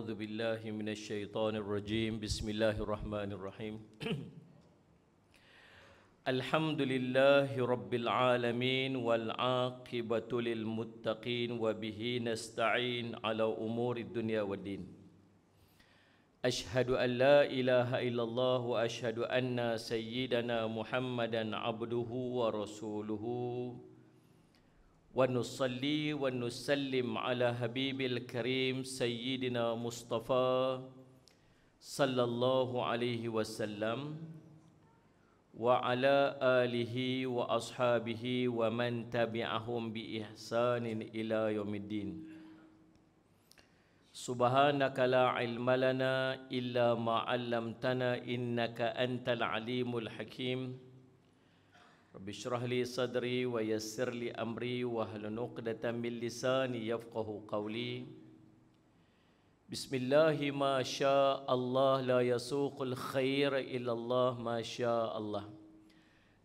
أعوذ بالله من الشيطان الرجيم بسم الله الرحمن الرحيم الحمد لله رب العالمين والعاقبة للمتقين وبه نستعين على أمور الدنيا والدين أشهد أن لا إله إلا الله وأشهد أن سيدنا محمدا عبده ورسوله ونصلي ونسلم على حبيب الكريم سيدنا مصطفى صلى الله عليه وسلم وعلى آله وأصحابه ومن تبعهم بإحسان إلى يوم الدين سبحانك لا علم لنا إلا ما علمتنا إنك أنت العليم الحكيم رب اشرح لي صدري ويسر لي أمري واحلل عقدة من لساني يفقهوا قولي بسم الله ما شاء الله لا يسوق الخير إلا الله ما شاء الله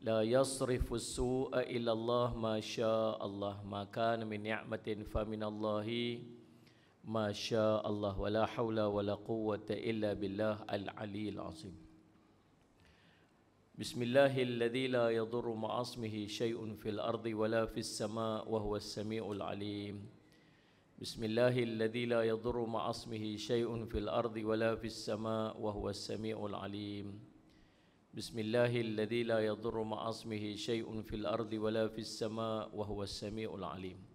لا يصرف السوء إلا الله ما شاء الله ما كان من نعمة فمن الله ما شاء الله ولا حول ولا قوة إلا بالله العلي العظيم بسم الله الذي لا يضر مع اسمه شيء في الأرض ولا في السماء وهو السميع العليم بسم الله الذي لا يضر مع اسمه شيء في الأرض ولا في السماء وهو السميع العليم بسم الله الذي لا يضر مع اسمه شيء في الأرض ولا في السماء وهو السميع العليم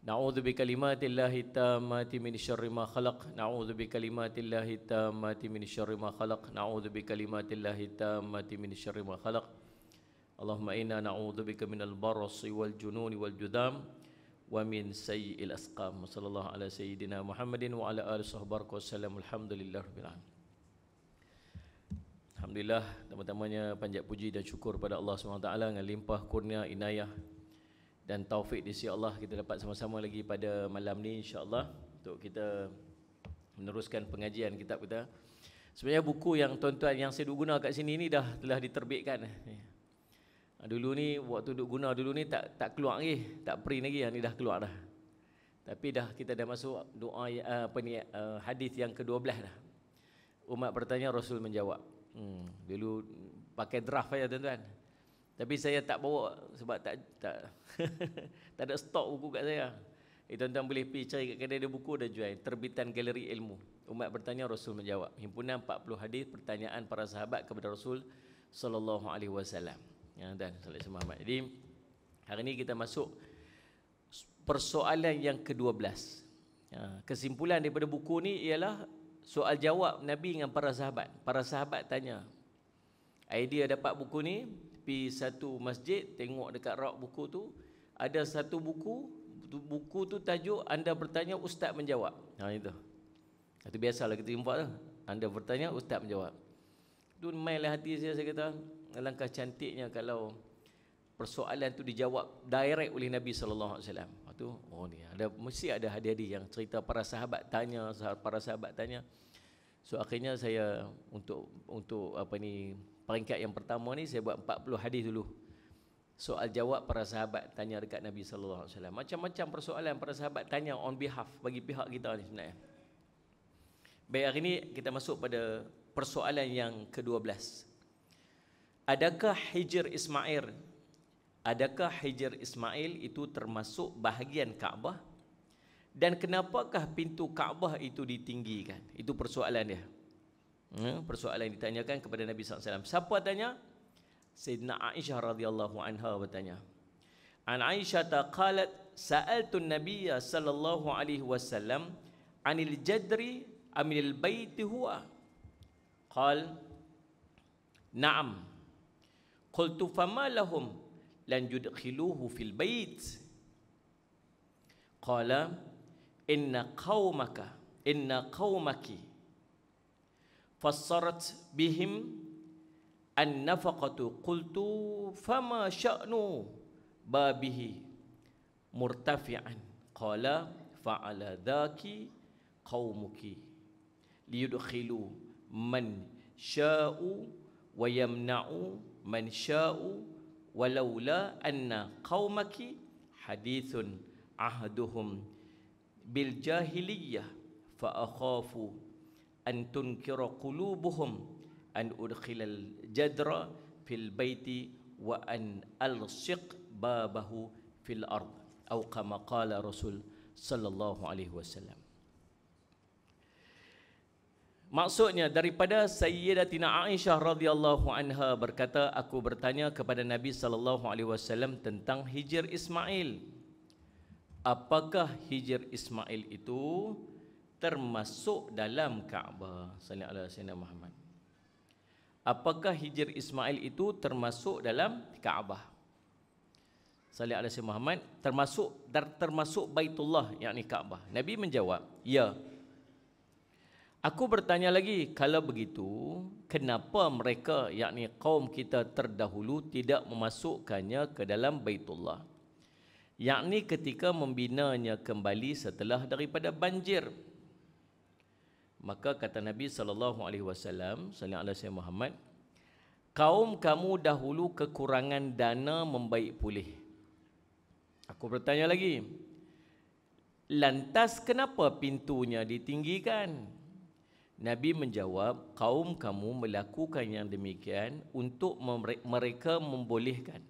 نعوذ بكلمات الله التامات من شر ما خلق نعوذ بكلمات الله التامات من شر ما خلق نعوذ بكلمات الله التامات من شر ما خلق اللهم إنا نعوذ بك من البرص والجنون والجذام ومن سيء الأسقام وصلى الله على سيدنا محمد وعلى آله وصحبه وسلم الحمد لله رب العالمين. Alhamdulillah, pertama-tamanya panjat puji dan syukur pada Allah SWT dengan limpah kurnia inayah dan taufik di sisi Allah kita dapat sama-sama lagi pada malam ni insya-Allah untuk kita meneruskan pengajian kitab kita. Sebenarnya buku yang tuan-tuan yang saya duk guna kat sini ni telah diterbitkan. Dulu ni waktu duk guna dulu ni tak keluar lagi, tak print lagi, yang ni dah keluar dah. Tapi kita dah masuk doa hadis yang ke-12 dah. Umat bertanya, Rasul menjawab. Dulu pakai draft aja tuan-tuan. Tapi saya tak bawa sebab tak tak ada stok buku kat saya. Tuan-tuan boleh pergi cari kat kedai ada buku dah jual. Terbitan Galeri Ilmu. Umat bertanya, Rasul menjawab. Himpunan 40 hadis pertanyaan para sahabat kepada Rasul sallallahu alaihi wasallam. Ya tuan, salat Muhammad. Jadi hari ini kita masuk persoalan yang ke-12. Kesimpulan daripada buku ni ialah soal jawab Nabi dengan para sahabat. Para sahabat tanya. Idea dapat buku ni, pergi satu masjid, tengok dekat rak buku tu, ada satu buku tu tajuk anda bertanya, ustaz menjawab. Itu. Itu biasalah kita jumpa tu. Anda bertanya, ustaz menjawab. Tu mainlah hati saya kata, alangkah cantiknya kalau persoalan tu dijawab direct oleh Nabi sallallahu alaihi wasallam. Ni mesti ada hadiah yang cerita para sahabat tanya. So akhirnya saya untuk peringkat yang pertama ni saya buat 40 hadis dulu. Soal jawab para sahabat tanya dekat Nabi sallallahu alaihi wasallam. Macam-macam persoalan para sahabat tanya on behalf bagi pihak kita ni sebenarnya. Baik, hari ni kita masuk pada persoalan yang ke-12. Adakah Hijr Ismail itu termasuk bahagian Kaabah? Dan kenapakah pintu Kaabah itu ditinggikan? Itu persoalan dia. Persoalan yang ditanyakan kepada Nabi SAW. Siapa tanya? Sayyidina Aisyah radhiyallahu anha bertanya. An Aisyah qalat sa'altu an-nabiy sallallahu alaihi wasallam 'anil jadri amil baiti huwa. Qal na'am. Qultu fama lahum lan yudkhiluhu fil bait. Qala inna qaumaki fassarat bihim an-nafaqatu. Qultu fama sya'nu babihi murtafi'an. Qala fa'ala dhaki qaumuki liyudkhilu man sya'u wa yamna'u man sya'u walaula anna qaumaki hadithun ahduhum bil jahiliyah fa akhafu an tunkira qulubuhum an udkhilal jadra fil baiti wa an alsiq babahu fil ard atau kama qala Rasul sallallahu alaihi wasallam. Maksudnya daripada Sayyidatina Aisyah radhiyallahu anha berkata, aku bertanya kepada Nabi sallallahu alaihi wasallam tentang Hijr Ismail. Apakah Hijr Ismail itu termasuk dalam Kaabah? Sallallahu alaihi wasallam Muhammad. Apakah Hijr Ismail itu termasuk dalam Kaabah? Sallallahu alaihi wasallam Muhammad, termasuk Baitullah, yakni Kaabah. Nabi menjawab, ya. Aku bertanya lagi, kalau begitu, kenapa mereka, yakni kaum kita terdahulu, tidak memasukkannya ke dalam Baitullah? Yakni ketika membinanya kembali setelah daripada banjir. Maka kata Nabi sallallahu alaihi wasallam Muhammad, kaum kamu dahulu kekurangan dana membaik pulih. Aku bertanya lagi, lantas kenapa pintunya ditinggikan? Nabi menjawab, kaum kamu melakukan yang demikian untuk mereka membolehkan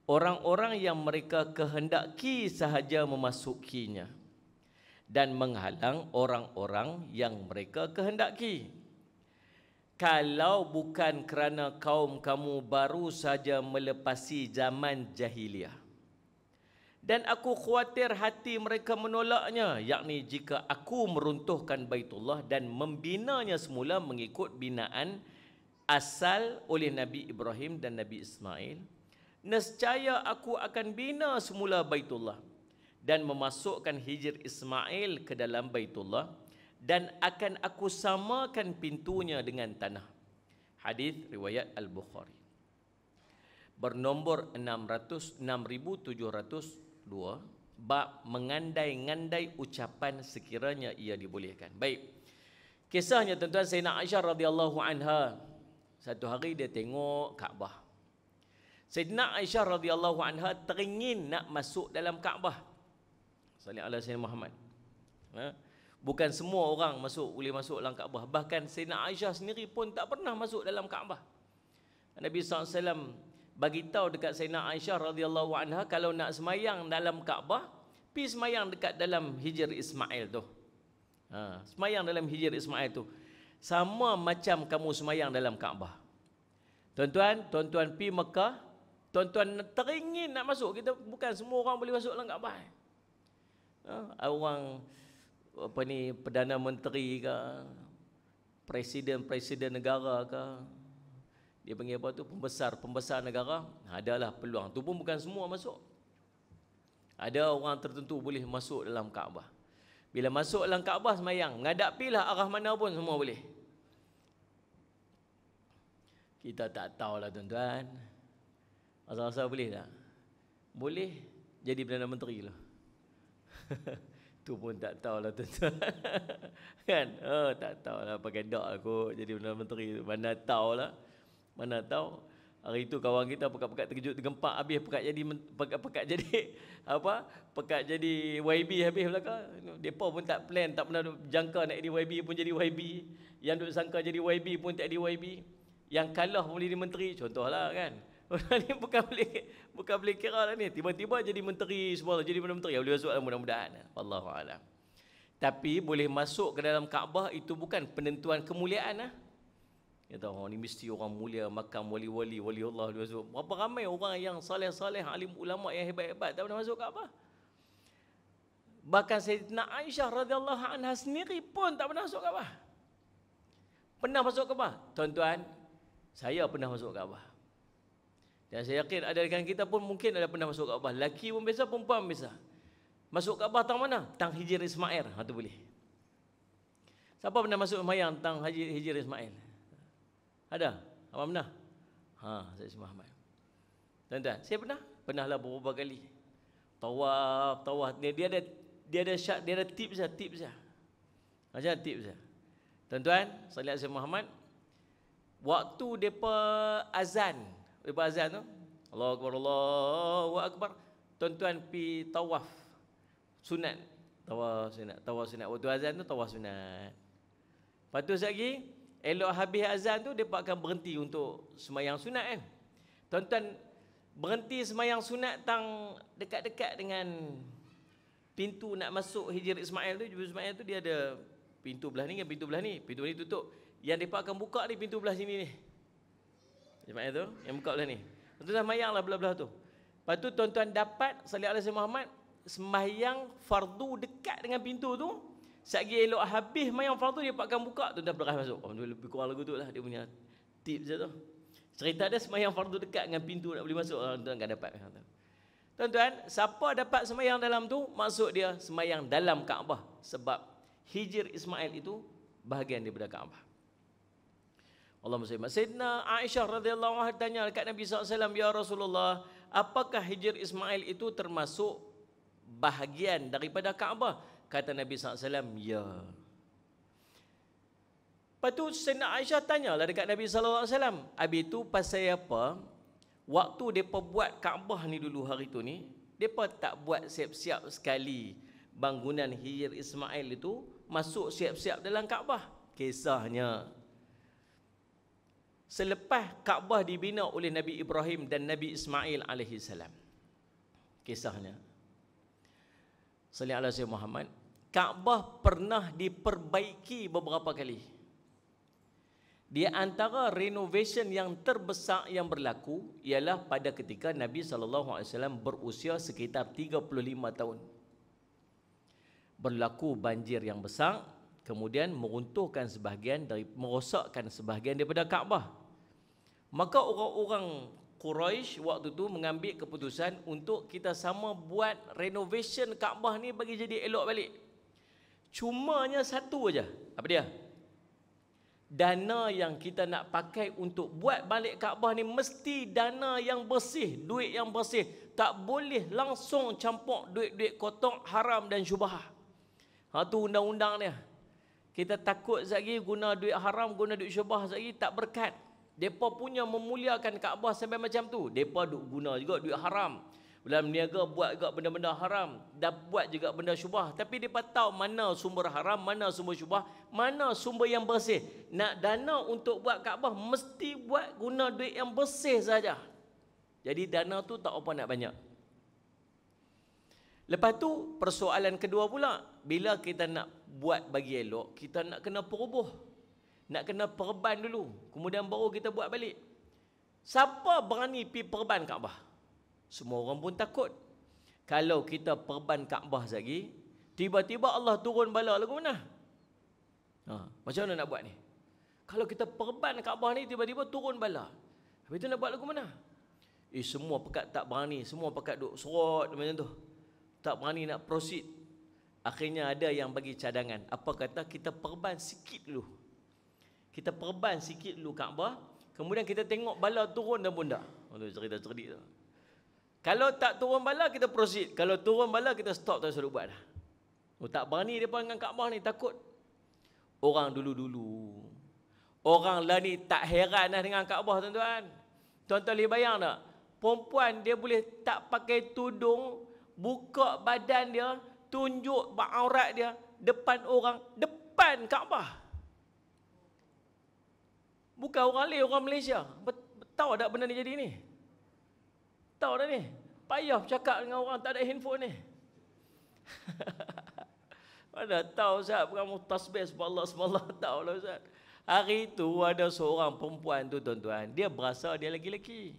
orang-orang yang mereka kehendaki sahaja memasukinya dan menghalang orang-orang yang mereka kehendaki. Kalau bukan kerana kaum kamu baru saja melepasi zaman jahiliah, dan aku khawatir hati mereka menolaknya, yakni jika aku meruntuhkan Baitullah dan membinanya semula mengikut binaan asal oleh Nabi Ibrahim dan Nabi Ismail, nescaya aku akan bina semula Baitullah dan memasukkan Hijr Ismail ke dalam Baitullah, dan akan aku samakan pintunya dengan tanah. Hadis riwayat Al-Bukhari. Bernombor 6702, bab mengandai-ngandai ucapan sekiranya ia dibolehkan. Baik. Kisahnya tuan-tuan, Sayyidina Aisyah radhiyallahu anha, satu hari dia tengok Kaabah. Sayyidina Aisyah radhiyallahu anha teringin nak masuk dalam Kaabah. Sallallahu alaihi wasallam Muhammad. Bukan semua orang boleh masuk dalam Kaabah. Bahkan Sayyidina Aisyah sendiri pun tak pernah masuk dalam Kaabah. Nabi SAW bagi tahu dekat Sayyidina Aisyah radhiyallahu anha, kalau nak semayang dalam Kaabah, pergi semayang dekat dalam Hijr Ismail tu. Semayang dalam Hijr Ismail tu sama macam kamu semayang dalam Kaabah. Tuan-tuan pergi Mekah, tuan-tuan teringin nak masuk. Kita bukan semua orang boleh masuk dalam Kaabah. Orang Perdana Menteri ke, presiden negara ke, dia panggil apa tu, pembesar negara, adalah peluang. Tu pun bukan semua masuk. Ada orang tertentu boleh masuk dalam Kaabah. Bila masuk dalam Kaabah semayang, ngadapilah arah mana pun semua boleh. Kita tak tahulah tuan-tuan. Asal-asal boleh tak? Boleh jadi Perdana Menteri lah. Tu pun tak tahulah tuan-tuan. Kan? Tak tahulah, pakai dak aku jadi Perdana Menteri. Mana tahulah. Mana tahu hari itu kawan kita pekat-pekat terkejut tergempak habis pekat jadi YB habis belaka. Depa pun tak plan, tak pernah jangka nak jadi YB pun jadi YB. Yang duk sangka jadi YB pun tak jadi YB. Yang kalah boleh jadi menteri, contohlah kan. Orang ni bukan boleh kira lah ni. Tiba-tiba jadi menteri semua, jadi menteri. Ya boleh masuk lah mudah-mudahan. Wallahu a'lam. Tapi boleh masuk ke dalam Kaabah itu bukan penentuan kemuliaan lah. Ya tahu, ni mesti orang mulia, makam wali-wali, wali Allah dia masuk. Berapa ramai orang yang saleh-saleh, alim ulama yang hebat-hebat tak pernah masuk Kaabah. Bahkan Sayyidina Aisyah radhiyallahu anha sendiri pun tak pernah masuk Kaabah. Pernah masuk Kaabah? Tuan-tuan, saya pernah masuk Kaabah. Dan saya yakin ada rekan kita pun mungkin ada pernah masuk Kaabah. Lelaki pun biasa, perempuan biasa. Masuk Kaabah tang mana? Tang Hijr Ismail. Tu boleh. Siapa pernah masuk mayang tang Hijr Ismail? Ada? Apa pernah? Saya Muhammad. Tuan-tuan, saya pernahlah beberapa kali. Tawaf. Dia ada tips saja. Macam tips saja. Tuan-tuan, sallallahu alaihi Muhammad, waktu depa azan tu, Allahu Akbar, Allahu Akbar. Tuan-tuan pi tawaf sunat Tawaf sunat. Waktu azan tu tawaf sunat. Lepas tu lagi, elok habis azan tu, mereka akan berhenti untuk semayang sunat kan. Tuan-tuan, berhenti semayang sunat tang dekat-dekat dengan pintu nak masuk Hijr Ismail tu. Hijr Ismail tu dia ada pintu belah ni dengan pintu belah ni. Pintu ni tutup. Yang mereka akan buka ni pintu belah sini ni. Ismail tu, yang buka belah ni. Tuan-tuan semayanglah belah-belah tu. Lepas tu tuan-tuan dapat, salih alaihi Muhammad, semayang fardu dekat dengan pintu tu. Sekali elok habis semayang fardu, dia akan buka, tuan-tuan berah masuk. Oh, lebih kurang lagu tu lah, dia punya tips je tu. Cerita dia semayang fardu dekat dengan pintu nak boleh masuk, tuan-tuan akan dapat. Tuan-tuan, siapa dapat semayang dalam tu, maksud dia semayang dalam Kaabah. Sebab Hijr Ismail itu bahagian daripada Kaabah. Allahumma salli. Sayyidina Aisyah radhiyallahu anha tanya dekat Nabi SAW, ya Rasulullah, apakah Hijr Ismail itu termasuk bahagian daripada Kaabah? Kata Nabi SAW, ya. Lepas tu Sayyidina Aisyah tanyalah dekat Nabi SAW, habis tu pasal apa? Waktu mereka buat Kaabah ni dulu hari tu ni, mereka tak buat siap-siap sekali bangunan Hijr Ismail itu masuk siap-siap dalam Kaabah. Kisahnya, selepas Kaabah dibina oleh Nabi Ibrahim dan Nabi Ismail alaihi salam. Kisahnya, sallallahu alaihi Muhammad, Kaabah pernah diperbaiki beberapa kali. Di antara renovation yang terbesar yang berlaku ialah pada ketika Nabi SAW berusia sekitar 35 tahun. Berlaku banjir yang besar, kemudian meruntuhkan sebahagian merosakkan sebahagian daripada Kaabah. Maka orang-orang Quraisy waktu tu mengambil keputusan untuk kita sama buat renovation Kaabah ni bagi jadi elok balik. Cumanya satu aja. Apa dia? Dana yang kita nak pakai untuk buat balik Kaabah ni mesti dana yang bersih, duit yang bersih. Tak boleh langsung campur duit-duit kotor, haram dan syubhah. Tu undang-undang dia. Kita takut lagi guna duit haram, guna duit syubhah lagi tak berkat. Depa punya memuliakan Kaabah sampai macam tu. Depa duk guna juga duit haram. Dalam niaga buat juga benda-benda haram, dan buat juga benda syubhah. Tapi depa tahu mana sumber haram, mana sumber syubhah, mana sumber yang bersih. Nak dana untuk buat Kaabah mesti buat guna duit yang bersih saja. Jadi dana tu tak apa nak banyak. Lepas tu persoalan kedua pula, bila kita nak buat bagi elok, kita nak kena perubuh. Nak kena perban dulu, kemudian baru kita buat balik. Siapa berani pergi perban Kaabah? Semua orang pun takut. Kalau kita perban Kaabah lagi, tiba-tiba Allah turun bala lagu mana? Macam mana nak buat ni? Kalau kita perban Kaabah ni, tiba-tiba turun bala, habis tu nak buat lagu mana? Semua pekat tak berani, semua pekat duk serot macam tu, tak berani nak proceed. Akhirnya ada yang bagi cadangan. Apa kata kita perban sikit dulu. Kita perban sikit dulu Kaabah, kemudian kita tengok bala turun dan bunda. Cerita cerdik tu. Kalau tak turun bala, kita proceed. Kalau turun bala, kita stop, tak suruh buat dah. Tak berani dia dengan Kaabah ni, takut. Orang dulu-dulu, orang lah ni tak heran dah dengan Kaabah, tuan-tuan. Tuan-tuan boleh bayang tak? Perempuan dia boleh tak pakai tudung, buka badan dia, tunjuk aurat dia depan orang, depan Kaabah. Bukan orang lain, orang Malaysia. Tahu tak benda ni jadi ni? Tahu dah ni? Payah bercakap dengan orang tak ada handphone ni. Mana tahu Ustaz, kamu tasbih subhanallah, tahu lah Ustaz. Hari tu ada seorang perempuan tu tuan-tuan, dia berasa dia lelaki.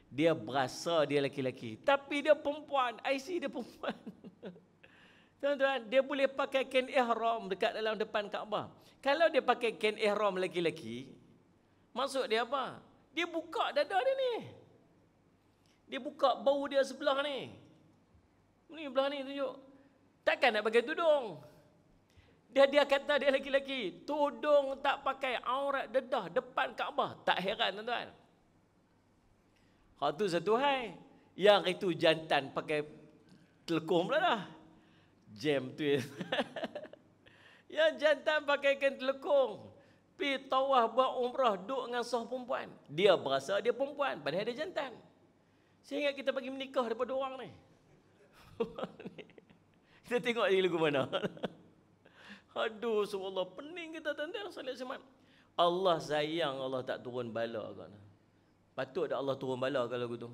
Dia berasa dia lelaki, tapi dia perempuan, IC dia perempuan. Tuan-tuan, dia boleh pakai kain ihram dekat dalam depan Kaabah. Kalau dia pakai kain ihram lelaki-lelaki, maksud dia apa? Dia buka dada dia ni. Dia buka bau dia sebelah ni. Ni belah ni tunjuk. Takkan nak pakai tudung. Dia kata dia lelaki-lelaki, tudung tak pakai, aurat dedah depan Kaabah. Tak heran tuan-tuan. Hak tu satu hai. Yang itu jantan pakai telekung pula dah. Jam tu. Yang jantan pakai kain telekung, pi tawaf buat umrah, duduk dengan sah perempuan. Dia berasa dia perempuan, padahal dia jantan. Saya ingat kita bagi menikah daripada orang ni. Kita tengok lagi lagu mana. Aduh, subhanallah, pening kita tuan-tuan solat Jumaat. Allah sayang, Allah tak turun bala kan. Patut tak Allah turun bala kalau lagu tu?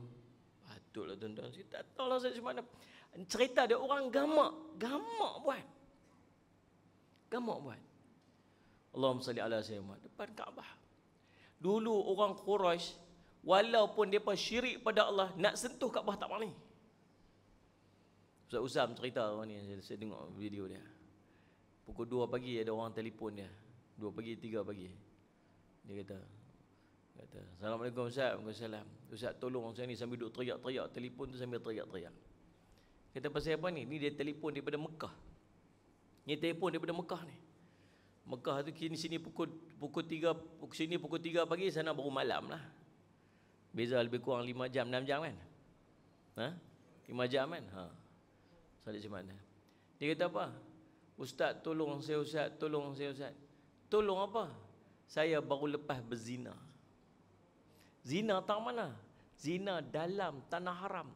Patutlah tuan-tuan. Kita tak tahu lah solat Jumaat. Cerita dia orang gamak buat. Gamak buat. Allahumma salli ala sayyidina depan Kaabah. Dulu orang Quraisy walaupun depa syirik pada Allah, nak sentuh Kaabah tak boleh. Ustaz Usam cerita orang ni, saya tengok video dia. Pukul 2 pagi ada orang telefon dia. 2 pagi, 3 pagi. Dia kata, Assalamualaikum Ustaz. Waalaikumsalam. Ustaz tolong saya ni sambil duduk teriak-teriak. Telefon tu sambil teriak-teriak. Kata pasal apa ni? Ni dia telefon daripada Mekah. Ni telefon daripada Mekah ni. Mekah tu kini sini pukul 3 sini pukul 3 pagi, sana baru malam lah. Beza lebih kurang 5 jam, 6 jam kan? 5 jam kan? Solat Jumaat. Dia kata apa? Ustaz tolong saya Ustaz, tolong saya Ustaz. Tolong apa? Saya baru lepas berzina. Zina tak mana? Zina dalam tanah haram.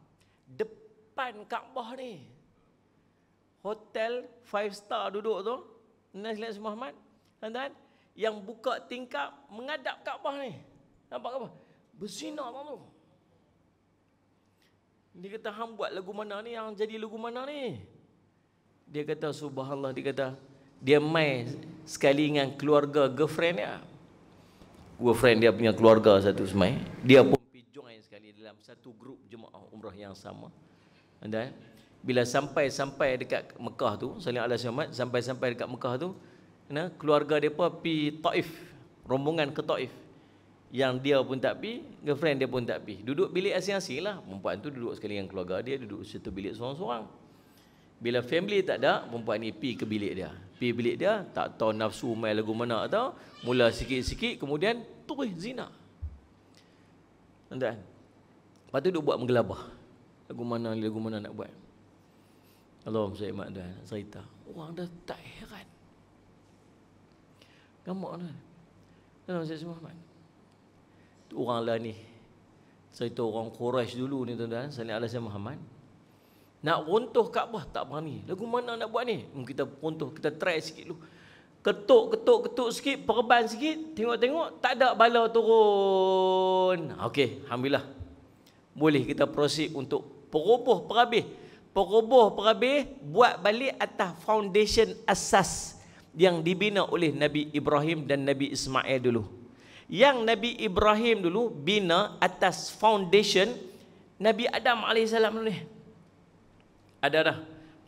Depan Kaabah ni. Hotel 5 star duduk tu. Nabi Muhammad. Tuan-tuan, yang buka tingkap menghadap Kaabah ni. Nampak apa? Berzina tak tu. Dia kata, hang buat lagu mana ni, yang jadi lagu mana ni? Dia kata, subhanallah, dia kata, dia mai sekali dengan keluarga girlfriend dia. Girlfriend dia punya keluarga satu semai. Dia pun pergi join sekali dalam satu grup jemaah umrah yang sama. Dan bila sampai dekat Mekah tu, sallallahu alaihi wasallam, sampai dekat Mekah tu, keluarga depa pergi Taif, rombongan ke Taif. Yang dia pun tak pi, girlfriend dia pun tak pi. Duduk bilik asing-asing lah. Perempuan tu duduk sekali dengan keluarga dia, duduk satu bilik seorang-seorang. Bila family tak ada, perempuan ni pi ke bilik dia. Pi bilik dia, tak tahu nafsu main lagu mana atau mula sikit-sikit, kemudian terus zina. Tuan-tuan. Lepas tu duduk buat menggelabah. Lagu mana nak buat. Allahumma salli mak tuan, cerita. Orang dah tak heran. Gamak tuan. Tuan saya semua orang lah ni. Cerita orang Quraisy dulu ni tuan-tuan, sallallahu alaihi wasallam Muhammad. Nak runtuh Kaabah tak berani. Lagu mana nak buat ni? Kita runtuh, kita try sikit dulu. Ketuk sikit, perban sikit, tengok-tengok tak ada bala turun. Okey, alhamdulillah. Boleh kita proceed untuk peroboh perabih. Peroboh perabih buat balik atas foundation asas yang dibina oleh Nabi Ibrahim dan Nabi Ismail dulu. Yang Nabi Ibrahim dulu bina atas foundation Nabi Adam AS dulu ni. Ada dah.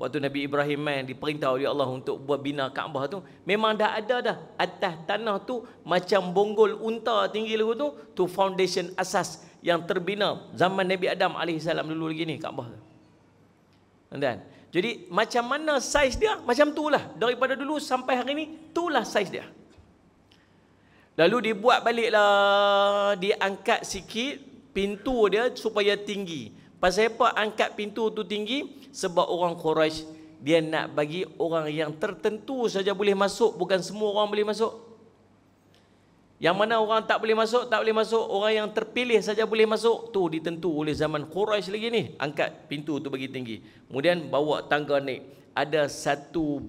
Waktu Nabi Ibrahim diperintah oleh Allah untuk buat bina Kaabah tu, memang dah ada dah. Atas tanah tu macam bonggol unta tinggi lagu tu foundation asas yang terbina zaman Nabi Adam AS dulu lagi ni Kaabah tu. Dan jadi macam mana saiz dia, macam tu lah. Daripada dulu sampai hari ni, itulah saiz dia. Lalu dibuat baliklah, diangkat sikit pintu dia supaya tinggi. Pasal apa angkat pintu tu tinggi? Sebab orang Quraisy dia nak bagi orang yang tertentu saja boleh masuk, bukan semua orang boleh masuk. Yang mana orang tak boleh masuk, orang yang terpilih saja boleh masuk. Tu ditentu oleh zaman Quraisy lagi ni. Angkat pintu tu bagi tinggi. Kemudian bawa tangga naik. Ada satu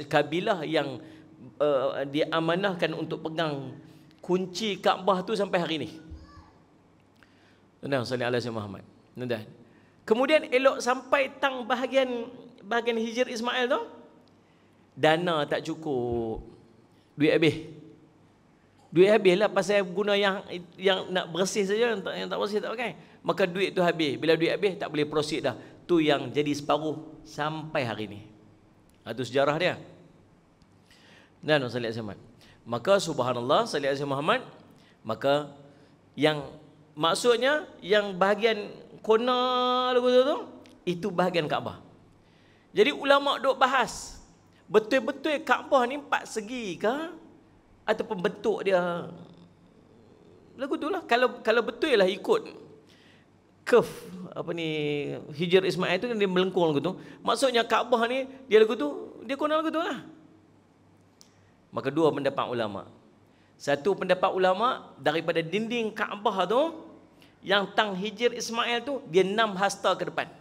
kabilah yang diamanahkan untuk pegang kunci Kaabah tu sampai hari ni. Tuan-tuan, sallallahu alaihi Muhammad. Tuan-tuan. Kemudian elok sampai tang bahagian Hijr Ismail tu, dana tak cukup. Duit habis lah pasal guna yang nak bersih saja, yang tak bersih tak pakai. Maka duit tu habis. Bila duit habis tak boleh proceed dah. Tu yang jadi separuh sampai hari ni. Itu sejarah dia. Dan sallallahu alaihi wasallam. Maka subhanallah sallallahu alaihi Muhammad, maka yang maksudnya yang bahagian kona lagu tu itu bahagian Kaabah. Jadi ulama duk bahas betul-betul Kaabah ni 4 segi ke ataupun bentuk dia lagu tu lah. Kalau betul lah ikut curve apa ni Hijr Ismail tu, dia melengkung lagu tu. Maksudnya Kaabah ni dia lagu tu, dia kona lagu tu lah. Maka 2 pendapat ulama. Satu pendapat ulama daripada dinding Kaabah tu yang tang Hijr Ismail tu dia 6 hasta ke depan.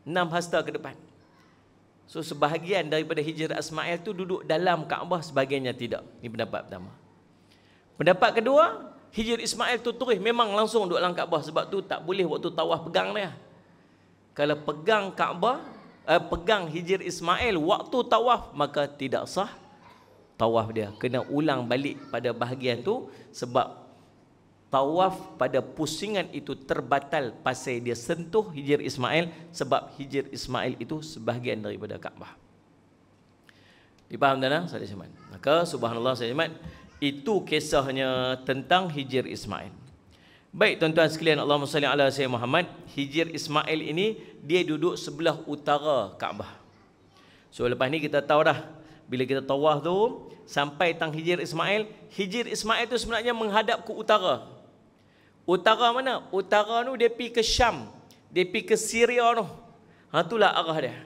6 hasta ke depan. So sebahagian daripada Hijr Ismail tu duduk dalam Kaabah, sebahagiannya tidak. Ini pendapat pertama. Pendapat kedua, Hijr Ismail tu terus memang langsung duduk dalam Kaabah. Sebab tu tak boleh waktu tawaf pegang dia. Kalau pegang Kaabah, pegang Hijr Ismail waktu tawaf, maka tidak sah tawaf dia. Kena ulang balik pada bahagian tu, sebab tawaf pada pusingan itu terbatal pasal dia sentuh Hijr Ismail, sebab Hijr Ismail itu sebahagian daripada Kaabah. Dipaham tak? Saudara Ismail. Maka subhanallah saudara Ismail, itu kisahnya tentang Hijr Ismail. Baik tuan-tuan sekalian, Allahumma salli ala sayyidina Muhammad. Hijr Ismail ini dia duduk sebelah utara Kaabah. So lepas ni kita tahu dah, bila kita tawaf tu sampai tang Hijr Ismail, Hijr Ismail tu sebenarnya menghadap ke utara. Utara mana? Utara tu dia pergi ke Syam, dia pergi ke Syria tu. Itulah arah dia.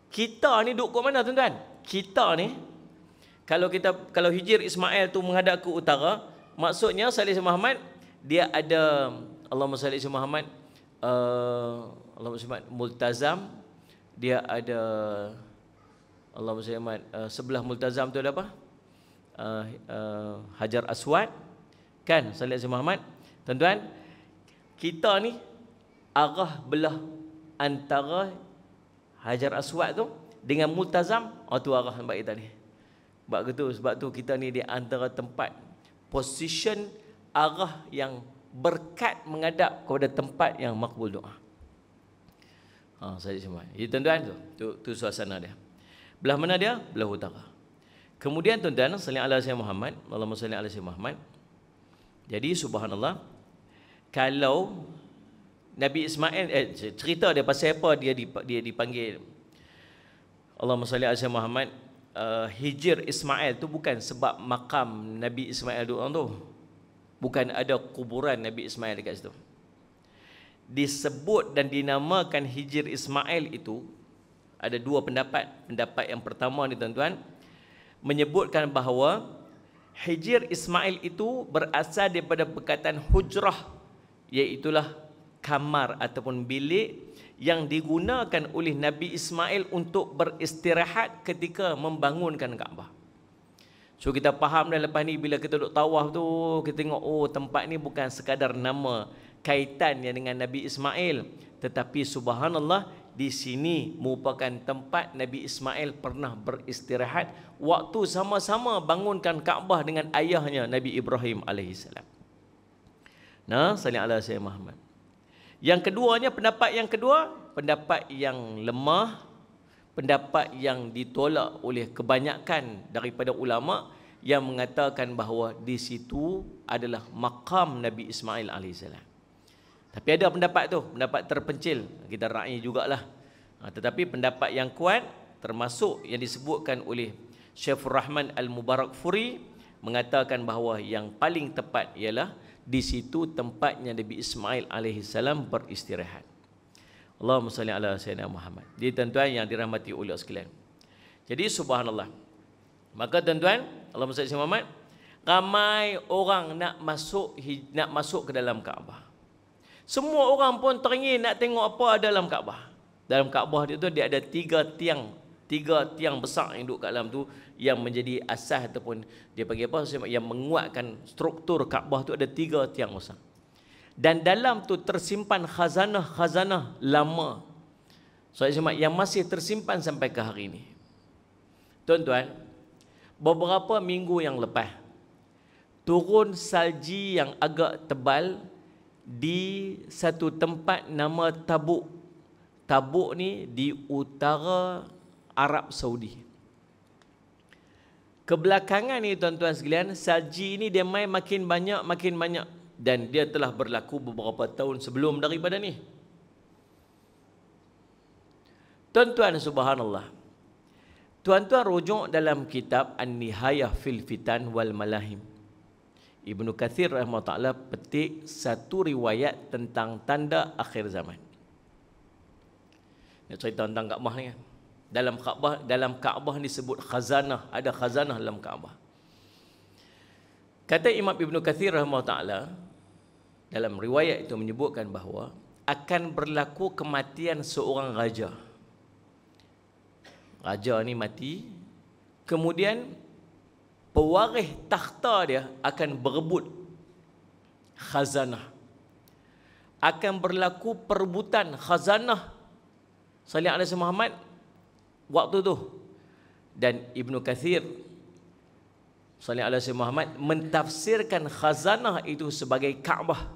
Kita ni duduk ke mana tuan-tuan? Kita ni kalau Hijr Ismail tu menghadap ke utara, maksudnya Salih Muhammad dia ada, Allahumma salli ala Muhammad, Allahumma salli multazam, dia ada, Allahumma salli Muhammad, sebelah multazam tu ada apa? Hajar Aswad, kan? Salli ala Muhammad. Tuan-tuan, kita ni arah belah antara Hajar Aswad tu dengan multazam, tu arah tempat kita ni. Sebab tu kita ni di antara tempat position arah yang berkat menghadap kepada tempat yang makbul doa. Saya semua. Jadi tuan-tuan tu suasana dia. Belah mana dia? Belah utara. Kemudian tuan-tuan, sallallahu alaihi wasallam Muhammad, Allahumma salli ala sayyidina Muhammad. Jadi subhanallah, kalau Nabi Ismail cerita dia pasal apa dia dipanggil Allahumma salli ala sayyidina Muhammad, Hijr Ismail tu bukan sebab makam Nabi Ismail orang tu. Bukan ada kuburan Nabi Ismail dekat situ. Disebut dan dinamakan Hijr Ismail itu ada dua pendapat. Pendapat yang pertama ni tuan-tuan, menyebutkan bahawa Hijr Ismail itu berasal daripada perkataan hujrah, iaitulah kamar ataupun bilik yang digunakan oleh Nabi Ismail untuk beristirahat ketika membangunkan Kaabah. So kita faham dah lepas ni, bila kita duduk tawaf tu, kita tengok tempat ni bukan sekadar nama kaitannya dengan Nabi Ismail, tetapi subhanallah di sini merupakan tempat Nabi Ismail pernah beristirahat waktu sama-sama bangunkan Kaabah dengan ayahnya Nabi Ibrahim alaihissalam. Salli ala sayyidina Muhammad. Yang keduanya, pendapat yang kedua, pendapat yang lemah, pendapat yang ditolak oleh kebanyakan daripada ulama yang mengatakan bahawa di situ adalah makam Nabi Ismail alaihissalam. Tapi ada pendapat tu, pendapat terpencil, kita raih jugalah. Tetapi pendapat yang kuat termasuk yang disebutkan oleh Syaifur Rahman Al-Mubarakfuri mengatakan bahawa yang paling tepat ialah di situ tempatnya Nabi Ismail alaihissalam beristirahat. Allahumma salli ala sayyidina Muhammad. Jadi tuan-tuan yang dirahmati oleh sekalian. Jadi subhanallah. Maka tuan-tuan, Allahumma salli ala Muhammad, ramai orang nak masuk ke dalam Kaabah. Semua orang pun teringin nak tengok apa ada dalam Kaabah. Dalam Kaabah dia tu dia ada tiga tiang besar yang duduk kat dalam tu, yang menjadi asas ataupun dia panggil apa, yang menguatkan struktur Kaabah tu ada 3 tiang besar. Dan dalam tu tersimpan khazanah-khazanah lama, yang masih tersimpan sampai ke hari ini. Tuan-tuan, beberapa minggu yang lepas turun salji yang agak tebal di satu tempat nama Tabuk. Tabuk ni di utara Arab Saudi. Kebelakangan ni tuan-tuan sekalian, salji ni dia makin banyak dan dia telah berlaku beberapa tahun sebelum daripada ni. Tuan-tuan subhanallah. Tuan-tuan rujuk dalam kitab An-Nihayah fil Fitan wal Malahim. Ibnu Katsir rahimahullah petik satu riwayat tentang tanda akhir zaman. Dia cerita tentang Kaabah ni kan. Dalam Kaabah disebut khazanah, ada khazanah dalam Kaabah. Kata Imam Ibnu Katsir rahimahullah dalam riwayat itu menyebutkan bahawa akan berlaku kematian seorang raja Raja ni mati, kemudian pewaris takhta dia akan berebut khazanah. Akan berlaku perebutan khazanah salih alaihi Muhammad waktu tu. Dan Ibnu Katsir salih alaihi Muhammad mentafsirkan khazanah itu sebagai Kaabah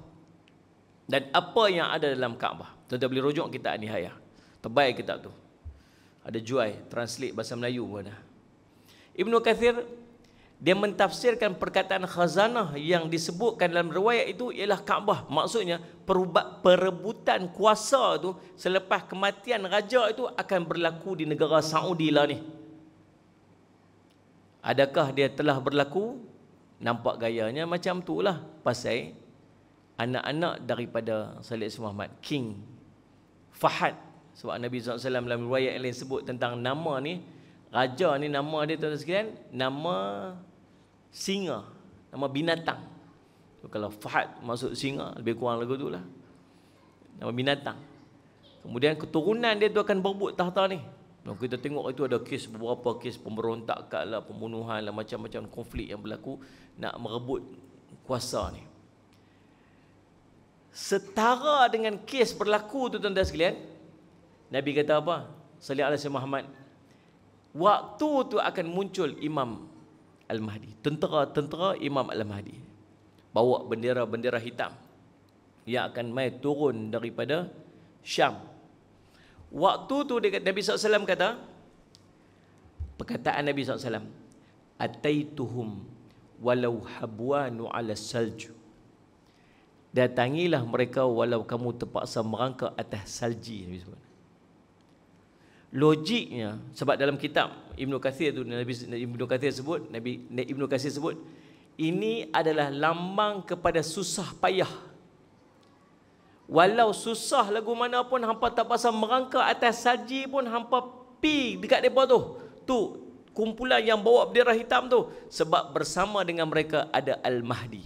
dan apa yang ada dalam Kaabah. Tuan-tuan boleh rujuk kitab Nihayah. Terbaik kitab tu. Ada Juai translate bahasa Melayu pun ada. Ibnu Katsir dia mentafsirkan perkataan khazanah yang disebutkan dalam riwayat itu ialah Kaabah. Maksudnya perebutan kuasa tu selepas kematian raja itu akan berlaku di negara Saudi lah ni. Adakah dia telah berlaku? Nampak gayanya macam tu lah. Pasal anak-anak daripada Salih Muhammad, King Fahad. Sebab Nabi SAW dalam riwayat yang lain sebut tentang nama ni, raja ni nama dia tuan-tuan sekalian, nama singa, nama binatang. Kalau Fahad maksud singa, lebih kurang lagu tu lah, nama binatang. Kemudian keturunan dia tu akan berebut tahta ni. Kalau kita tengok itu ada kes, beberapa kes pemberontakan lah, pembunuhan lah, macam-macam konflik yang berlaku nak merebut kuasa ni. Setara dengan kes berlaku tu tuan-tuan sekalian, Nabi kata apa? Salih alaihi Muhammad, waktu tu akan muncul Imam Al-Mahdi, tentera-tentera Imam Al-Mahdi, bawa bendera-bendera hitam yang akan mai turun daripada Syam. Waktu tu Nabi SAW kata, perkataan Nabi SAW, ataituhum walau habwanu ala salju, datangilah mereka walau kamu terpaksa merangkak atas salji. Nabi sebut. Logiknya, sebab dalam kitab Ibnu Katsir tu Ibnu Katsir sebut ini adalah lambang kepada susah payah. Walau susah lagu mana pun hampa tak pasal merangkak atas salji pun hampa pi dekat depa tu. Tu kumpulan yang bawa bendera hitam tu, sebab bersama dengan mereka ada Al-Mahdi.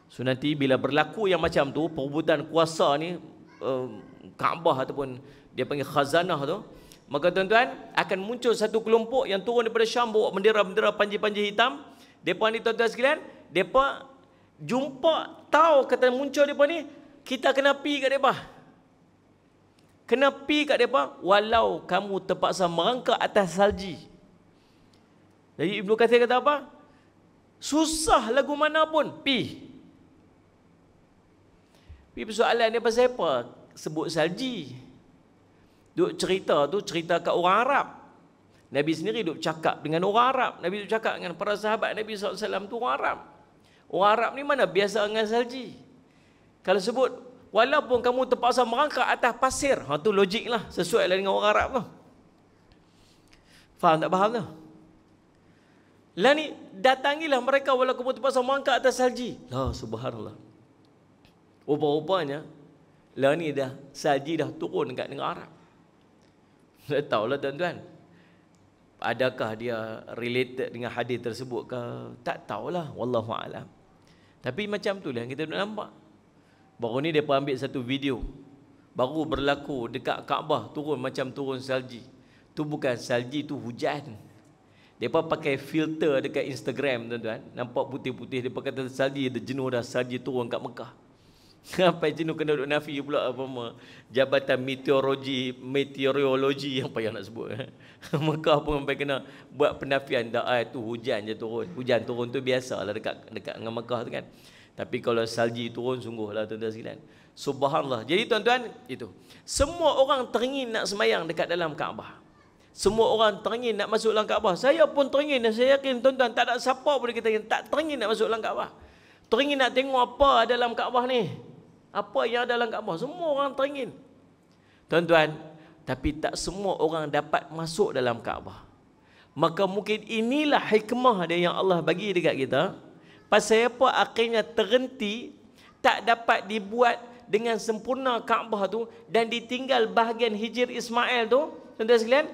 So nanti bila berlaku yang macam tu, perebutan kuasa ni, Kaabah ataupun dia panggil khazanah tu, maka tuan-tuan akan muncul satu kelompok yang turun daripada Syam bawa bendera-bendera panji-panji hitam. Depa ni tuan-tuan sekalian, depa jumpa tahu kata muncul depa ni, kita kena pi kat depa. Kena pi kat depa walau kamu terpaksa merangkak atas salji. Jadi Ibnu Katsir kata apa? Susah lagu mana pun pi. Pi persoalan dia pasal apa? Sebut salji. Duk cerita tu cerita kat orang Arab. Nabi sendiri duk cakap dengan orang Arab. Nabi duk cakap dengan para sahabat Nabi SAW tu orang Arab. Orang Arab ni mana biasa dengan salji. Kalau sebut walaupun kamu terpaksa merangkak atas pasir, tu logik lah, sesuai lah dengan orang Arab tu. Faham tak faham tu? Lah ni, datangilah mereka walau kamu terpaksa merangkak atas salji. Lah subhanallah. Rupa-rupanya lah ni dah salji dah turun dekat negara Arab. Tak tahulah tuan-tuan, adakah dia related dengan hadis tersebut ke? Tak tahulah, wallahu a'lam. Tapi macam tu lah yang kita nampak. Baru ni dia ambil satu video, baru berlaku dekat Kaabah turun macam turun salji. Tu bukan salji, tu hujan. Mereka pakai filter dekat Instagram tuan-tuan, nampak putih-putih. Mereka kata salji, dia jenuh dah salji turun kat Mekah. Sampai jenuh kena duduk nafi pula apa Jabatan Meteorologi yang payah nak sebut. Mekah pun sampai kena buat penafian, dah tu hujan je turun. Hujan turun tu biasalah dekat dengan Mekah tu kan. Tapi kalau salji turun sungguhlah tuan-tuan sekalian. Subhanallah. Jadi tuan-tuan, itu. Semua orang teringin nak semayang dekat dalam Kaabah. Semua orang teringin nak masuk dalam Kaabah. Saya pun teringin, dan saya yakin tuan-tuan tak ada siapa pun kita yang tak teringin nak masuk dalam Kaabah. Teringin nak tengok apa dalam Kaabah ni. Apa yang ada dalam Kaabah, semua orang teringin. Tuan-tuan, tapi tak semua orang dapat masuk dalam Kaabah. Maka mungkin inilah hikmah dia yang Allah bagi dekat kita. Pasal apa akhirnya terhenti, tak dapat dibuat dengan sempurna Kaabah tu, dan ditinggal bahagian Hijr Ismail tu. Tuan-tuan sekalian,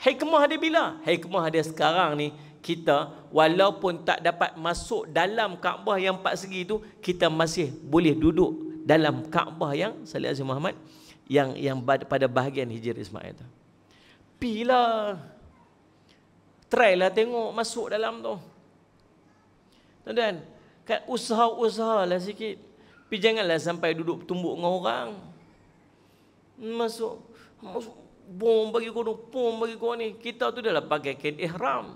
hikmah dia bila? Hikmah dia sekarang ni, kita walaupun tak dapat masuk dalam Kaabah yang 4 segi tu, kita masih boleh duduk dalam Kaabah yang Salih Muhammad yang pada bahagian Hijr Ismail tu. Pilah. Try lah tengok masuk dalam tu. Tuan-tuan, kan usaha-usahalah sikit. Tapi janganlah sampai duduk tumbuk dengan orang. Masuk bom bagi kau ni, bom bagi kau ni. Kita tu dah lah pakai kain ihram.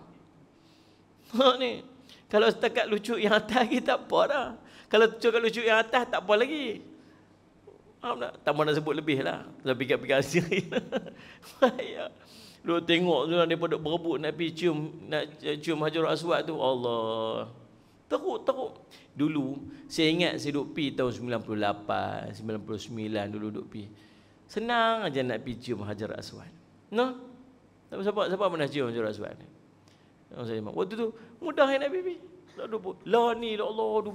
Ni. Kalau setakat lucu yang atas lagi tak apa dah. Kalau cakap lucu yang atas tak apa lagi. Tak mahu nak sebut lebih lah. Saya fikir-fikir sendiri. Lu tengok tu daripada berebut nak pergi cium Hajarul Aswad tu. Allah. Teruk. Dulu saya ingat saya duduk pergi tahun 98, 99 dulu duduk pergi. Senang aja nak pergi cium Hajarul Aswad. No? Siapa pernah cium Hajarul Aswad? Waktu tu mudah nak pergi. Lah ni lah Allah,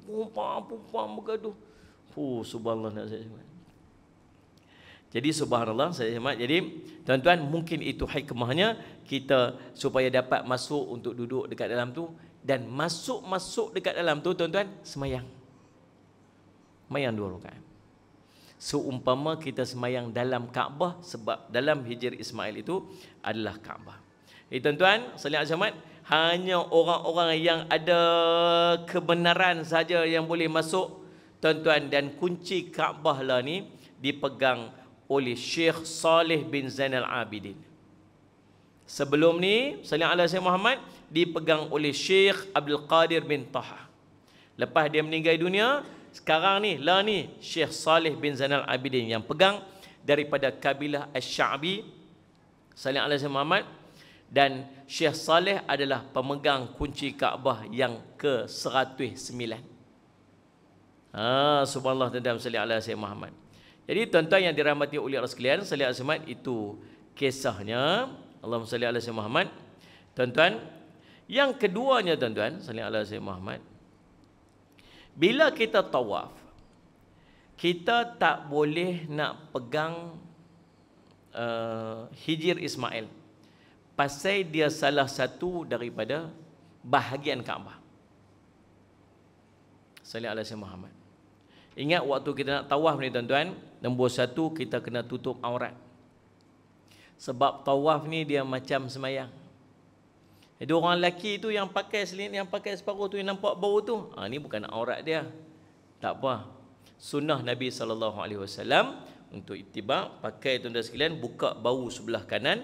pumpang bergaduh. Subhanallah nak saya sebut. Jadi subhanallah saya hormat. Jadi tuan-tuan, mungkin itu hikmahnya kita supaya dapat masuk untuk duduk dekat dalam tu, dan masuk dekat dalam tu tuan-tuan semayang. Semayang 2 rakaat. Seumpama kita semayang dalam Kaabah, sebab dalam Hijr Ismail itu adalah Kaabah. Tuan-tuan, sekalian hormat, hanya orang-orang yang ada kebenaran saja yang boleh masuk, tuan-tuan, dan kunci Kaabah lah ni dipegang oleh Syekh Saleh bin Zainal Abidin. Sebelum ni, sallallahu alaihi wasallam Muhammad dipegang oleh Syekh Abdul Qadir bin Taha. Lepas dia meninggal dunia, sekarang ni Syekh Saleh bin Zainal Abidin yang pegang daripada kabilah Asy-Sya'bi, sallallahu alaihi wasallam Muhammad. Dan Syekh Saleh adalah pemegang kunci Kaabah yang ke-109. Subhanallah, tuan-tuan sallallahu alaihi wasallam Muhammad. Jadi tuan-tuan yang dirahmati oleh Allah sekalian, sallallahu alaihi wasallam, itu kisahnya. Allahumma salli ala sayyidina Muhammad. Tuan-tuan, yang keduanya tuan-tuan, sallallahu alaihi wasallam Muhammad, bila kita tawaf, kita tak boleh nak pegang Hijr Ismail, pasal dia salah satu daripada bahagian Kaabah. Sallallahu alaihi wasallam Muhammad. Ingat waktu kita nak tawaf ni tuan-tuan, nombor 1 kita kena tutup aurat. Sebab tawaf ni dia macam semayang. Jadi orang lelaki tu yang pakai yang pakai separuh tu, yang nampak bau tu, ni bukan aurat dia. Tak apa. Sunnah Nabi SAW untuk ittiba, pakai tuan-tuan sekalian, buka bahu sebelah kanan.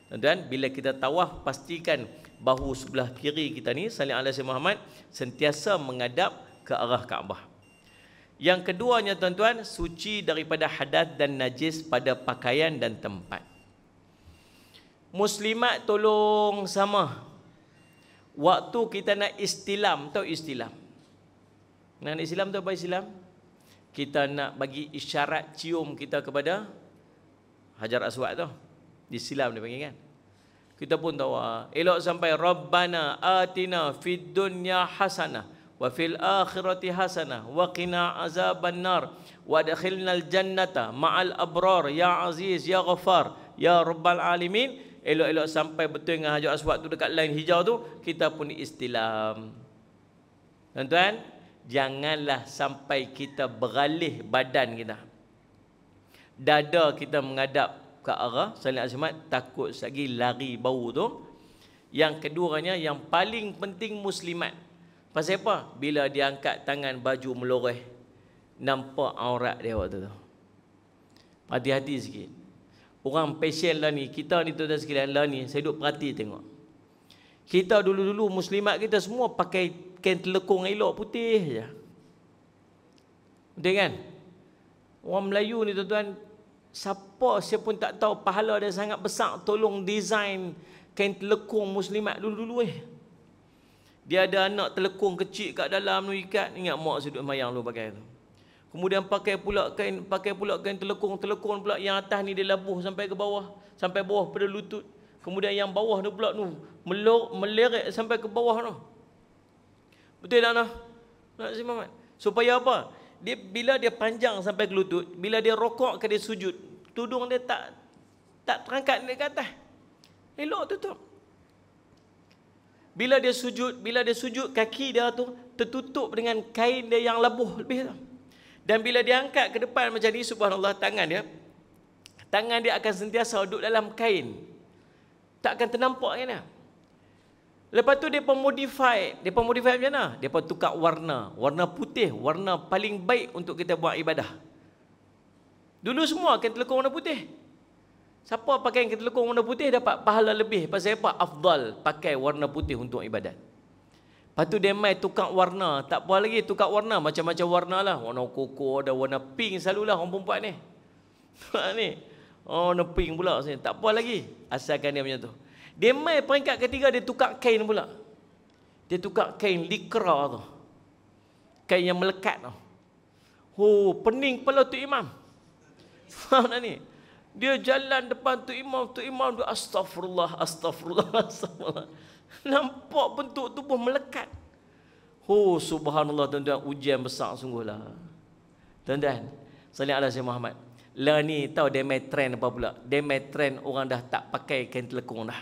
Tuan-tuan, bila kita tawaf, pastikan bahu sebelah kiri kita ni, sallallahu alaihi wasallam Muhammad, sentiasa menghadap ke arah Kaabah. Yang keduanya tuan-tuan, suci daripada hadas dan najis pada pakaian dan tempat. Muslimat tolong sama. Waktu kita nak istilam, tahu istilam? Nak istilam tu apa istilam? Kita nak bagi isyarat cium kita kepada Hajar Aswad tu. Disilam dia panggil kan. Kita pun tahu elok sampai Rabbana atina fid dunya hasanah wa fil akhirati hasanah wa qina azaban nar wa adkhilnal jannata ma'al abrar ya aziz ya ghafar ya rabbal alamin. Elok-elok sampai betul dengan Hajar Aswad tu dekat line hijau tu, kita pun istilam. Tuan-tuan, janganlah sampai kita beralih badan kita. Dada kita menghadap ke arah sallallahu alaihi wasallam, takut lagi lari bau tu. Yang keduanya, yang paling penting muslimat. Pasal apa? Bila dia angkat tangan baju meloreh, nampak aurat dia waktu tu. Hati-hati sikit. Orang passion lah ni, kita ni tuan-tuan sekalian lah ni, saya duduk perhati tengok. Kita dulu-dulu muslimat kita semua pakai kain telekung elok putih je. Betul kan? Orang Melayu ni tuan-tuan, siapa pun tak tahu pahala dia sangat besar, tolong design kain telekung muslimat dulu-dulu Dia ada anak telekung kecil kat dalam tu ikat. Ingat mak sudut mayang lu pakai tu. Kemudian pakai pula kain telekung pula yang atas ni dia labuh sampai ke bawah, sampai bawah pada lutut. Kemudian yang bawah tu pula tu meleret sampai ke bawah tu. Betul tak nah? Nak si Muhammad. Supaya apa? Dia bila dia panjang sampai ke lutut, bila dia rokok ke dia sujud, tudung dia tak terangkat naik ke atas. Elok tutup. Bila dia sujud kaki dia tu tertutup dengan kain dia yang labuh lebih tu. Dan bila dia angkat ke depan macam ni, subhanallah, tangan dia akan sentiasa duduk dalam kain. takkan ternampak kan. Lepas tu depa modify macam mana? Depa tukar warna putih, warna paling baik untuk kita buat ibadah. Dulu semua kain telekung warna putih. Siapa pakai kain telekung warna putih dapat pahala lebih. Pasal apa? Afdal pakai warna putih untuk ibadat. Lepas tu dia mai tukar warna, tak apa lagi tukar warna, macam-macam warna lah. Warna koko, ada warna pink selalulah orang perempuan ni. Ni. Oh, warna pink pula sini. Tak apa lagi. Asalkan dia macam tu. Dia mai peringkat ketiga, dia tukar kain pula. Dia tukar kain likra tu. Kain yang melekat tu. Oh, pening kepala tu imam. Faham tak ni? Dia jalan depan tu imam dia astagfirullah. Nampak bentuk tubuh melekat. Oh, subhanallah tuan-tuan, ujian besar sungguhlah. Tuan-tuan, salih ala Sayyidina Muhammad. Lah ni tahu dia main trend apa pula? Dia main trend orang dah tak pakai kain telekung dah.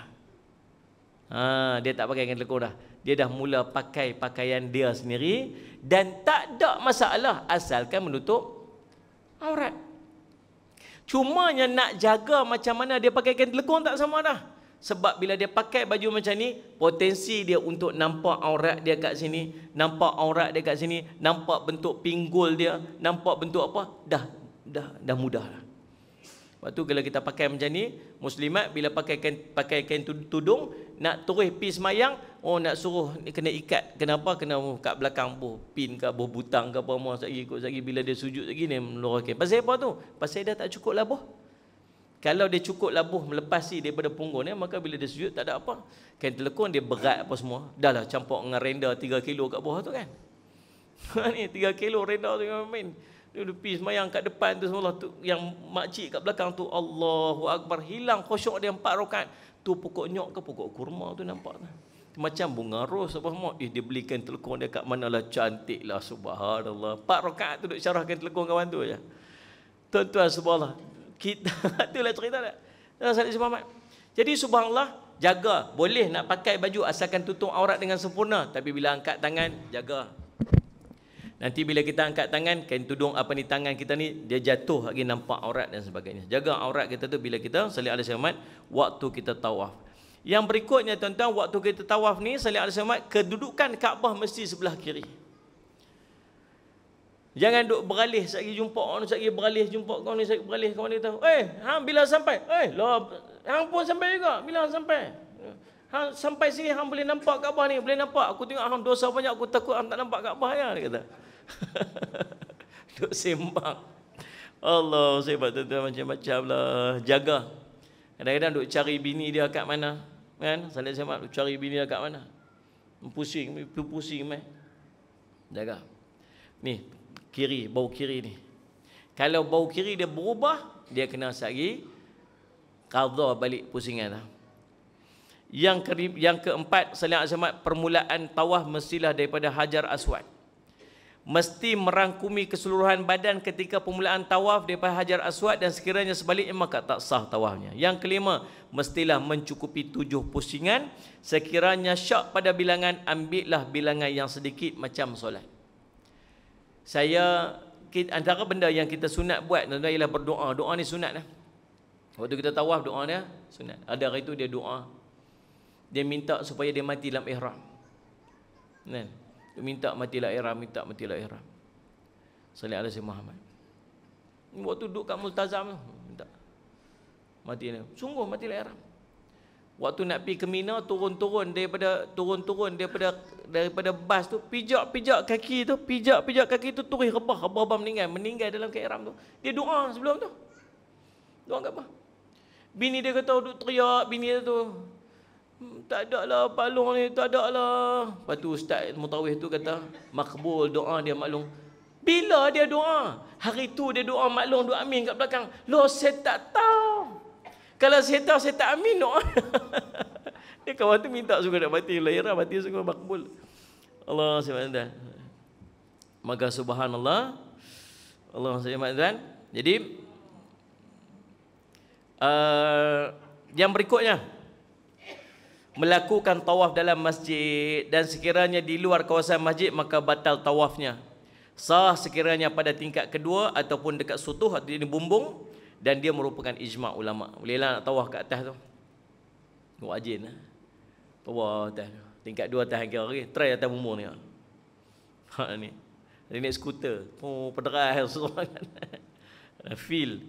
Dia tak pakai kain telekung dah. Dia dah mula pakai pakaian dia sendiri dan tak ada masalah asalkan menutup aurat. Cumanya nak jaga macam mana dia pakai kain telekung tak sama dah. Sebab bila dia pakai baju macam ni, potensi dia untuk nampak aurat dia kat sini, nampak aurat dia kat sini, nampak bentuk pinggul dia, nampak bentuk apa, dah mudah lah. Waktu kalau kita pakai macam ni, muslimat bila pakai kain tudung, nak terus pergi semayang, nak suruh kena ikat. Kenapa? Kena kat belakang pin ke butang ke apa semua, sekali bila dia sujud lagi ni melorotkan. Pasal apa tu? Pasal dia tak cukup labuh. Kalau dia cukup labuh melepasi daripada punggung ni, maka bila dia sujud tak ada apa. Kain telekung dia berat apa semua. Dah lah campur dengan renda 3 kilo kat bawah tu kan. Ni 3 kilo renda tu yang main. Dia pergi semayang kat depan tu semua tu, yang makcik kat belakang tu Allahu Akbar, hilang khusyuk dia 4 rakaat. Tu pokok nyok ke pokok kurma tu nampak tu. Macam bunga ros apa semua. Dia belikan telekung dia kat manalah, cantik lah, subhanallah. 4 rakaat tu duk syarahkan telekung kawan tu je. Tuan-tuan subhanallah. Kita itulah cerita tak? Jadi subhanallah, jaga. Boleh nak pakai baju asalkan tutup aurat dengan sempurna, tapi bila angkat tangan, jaga. Nanti bila kita angkat tangan, kain tudung apa ni tangan kita ni, dia jatuh lagi nampak aurat dan sebagainya. Jaga aurat kita tu bila kita salih alaihi wasallam waktu kita tawaf. Yang berikutnya tuan-tuan, waktu kita tawaf ni salih alaihi wasallam, kedudukan Kaabah mesti sebelah kiri. Jangan duk beralih, sekali jumpa orang, sekali beralih jumpa kau ni, sekali beralih kau ni tahu. Hang bila sampai? Lah, hang pun sampai juga. Bila hang sampai? Hang sampai sini hang boleh nampak Kaabah ni, boleh nampak. Aku tengok hang dosa banyak, aku takut hang tak nampak Kaabah ya, dia kata. Duk sembang. Allah, sebab tuan-tuan macam-macam lah. Jaga. Kadang-kadang duk cari bini dia kat mana, kan? Salih sembang duk cari bini dia kat mana. Pusing meh. Jaga. Ni, kiri, bau kiri ni. Kalau bau kiri dia berubah, dia kena sagi qadha balik pusingan lah. Yang keempat, salih alaihi wasallam, permulaan tawaf mestilah daripada Hajar Aswad. Mesti merangkumi keseluruhan badan ketika permulaan tawaf daripada Hajar Aswad, dan sekiranya sebaliknya maka tak sah tawafnya. Yang kelima, mestilah mencukupi 7 pusingan. Sekiranya syak pada bilangan, ambillah bilangan yang sedikit macam solat. Antara benda yang kita sunat buat tuan-tuan ialah berdoa. Doa ni sunat lah. Waktu kita tawaf, doa dia sunat. Ada hari tu dia doa, dia minta supaya dia mati dalam ihram. Kan? Dia minta matilah ihram, salih alaihi Muhammad. Waktu duduk kat Multazam, minta mati ni. Sungguh matilah ihram. Waktu nak pergi ke Mina, turun daripada bas tu, pijak kaki tu turun rebah meninggal dalam ihram tu. Dia doa sebelum tu. Doa apa? Bini dia kata duk teriak, bini dia tu, tak ada lah balung ni, tak ada lah. Lepas tu Ustaz Mutawih tu kata, makbul doa dia maklum. Bila dia doa? Hari tu dia doa maklum, doa amin kat belakang. Loh, saya tak tahu. Kalau saya tahu, saya tak amin doa. Dia kawan tu minta juga nak mati lahiran, mati juga makbul. Allah SWT. Maka subhanallah, Allah SWT. Jadi yang berikutnya, melakukan tawaf dalam masjid, dan sekiranya di luar kawasan masjid maka batal tawafnya. Sah sekiranya pada tingkat kedua ataupun dekat sutuh atau di bumbung, dan dia merupakan ijma' ulama. Bolehlah nak tawaf kat atas tu. Tengok Ajin lah. Bawah atas. Tingkat 2 atas kira okay. Try atas umur ni. Ni. Dia naik skuter. Oh, pederai seorang. Feel.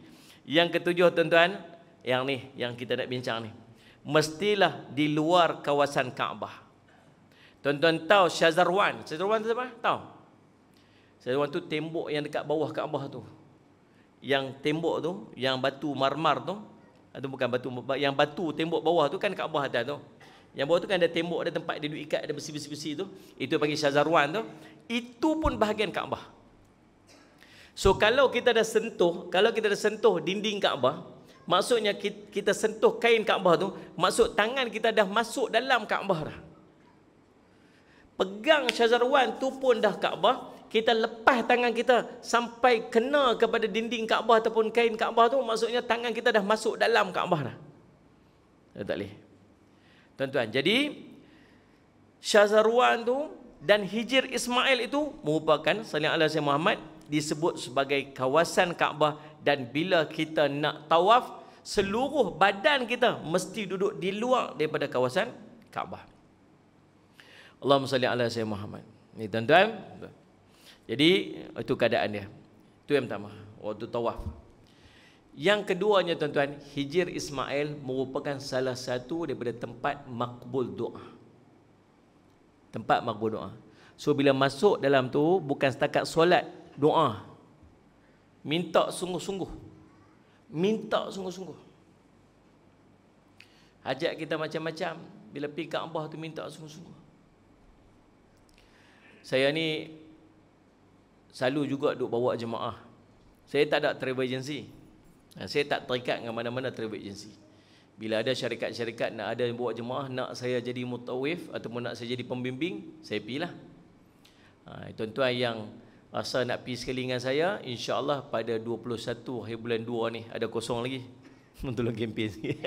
Yang ketujuh tuan-tuan, yang ni yang kita nak bincang ni. Mestilah di luar kawasan Kaabah. Tuan-tuan tahu Syazarwan. Syazarwan tu apa? Tahu? Syazarwan tu tembok yang dekat bawah Kaabah tu. Yang tembok tu, yang batu marmar tu, atau bukan batu, yang batu tembok bawah tu kan Kaabah atas tu. Yang bawah tu kan ada tembok, ada tempat dia duduk ikat, ada besi-besi tu. Itu panggil Syazarwan tu. Itu pun bahagian Kaabah. So kalau kita dah sentuh dinding Kaabah, maksudnya kita sentuh kain Kaabah tu, maksud tangan kita dah masuk dalam Kaabah dah. Pegang Syazarwan tu pun dah Kaabah, kita lepas tangan kita sampai kena kepada dinding Kaabah ataupun kain Kaabah tu, maksudnya tangan kita dah masuk dalam Kaabah dah. Tak boleh. Tuan-tuan, jadi Syazarwan tu dan Hijr Ismail itu merupakan sallallahu alaihi wasallam Muhammad disebut sebagai kawasan Kaabah, dan bila kita nak tawaf, seluruh badan kita mesti duduk di luar daripada kawasan Kaabah. Allahumma salli ala sayyidina Muhammad. Ni tuan-tuan. Jadi itu keadaan dia. Itu yang pertama, waktu tawaf. Yang keduanya tuan-tuan, Hijr Ismail merupakan salah satu daripada tempat makbul doa. Tempat makbul doa. So bila masuk dalam tu bukan setakat solat, doa. Minta sungguh-sungguh. Minta sungguh-sungguh. Hajat kita macam-macam. Bila pergi Kaabah tu minta sungguh-sungguh. Saya ni selalu juga duk bawa jemaah. Saya tak ada travel agency. Saya tak terikat dengan mana-mana travel agency. Bila ada syarikat-syarikat nak ada bawa jemaah, nak saya jadi mutawif ataupun nak saya jadi pembimbing, saya pergilah. Tuan-tuan yang rasa nak pergi sekali dengan saya, insya-Allah pada 21 hari bulan 2 ni ada kosong lagi. Untuk kempen sikit.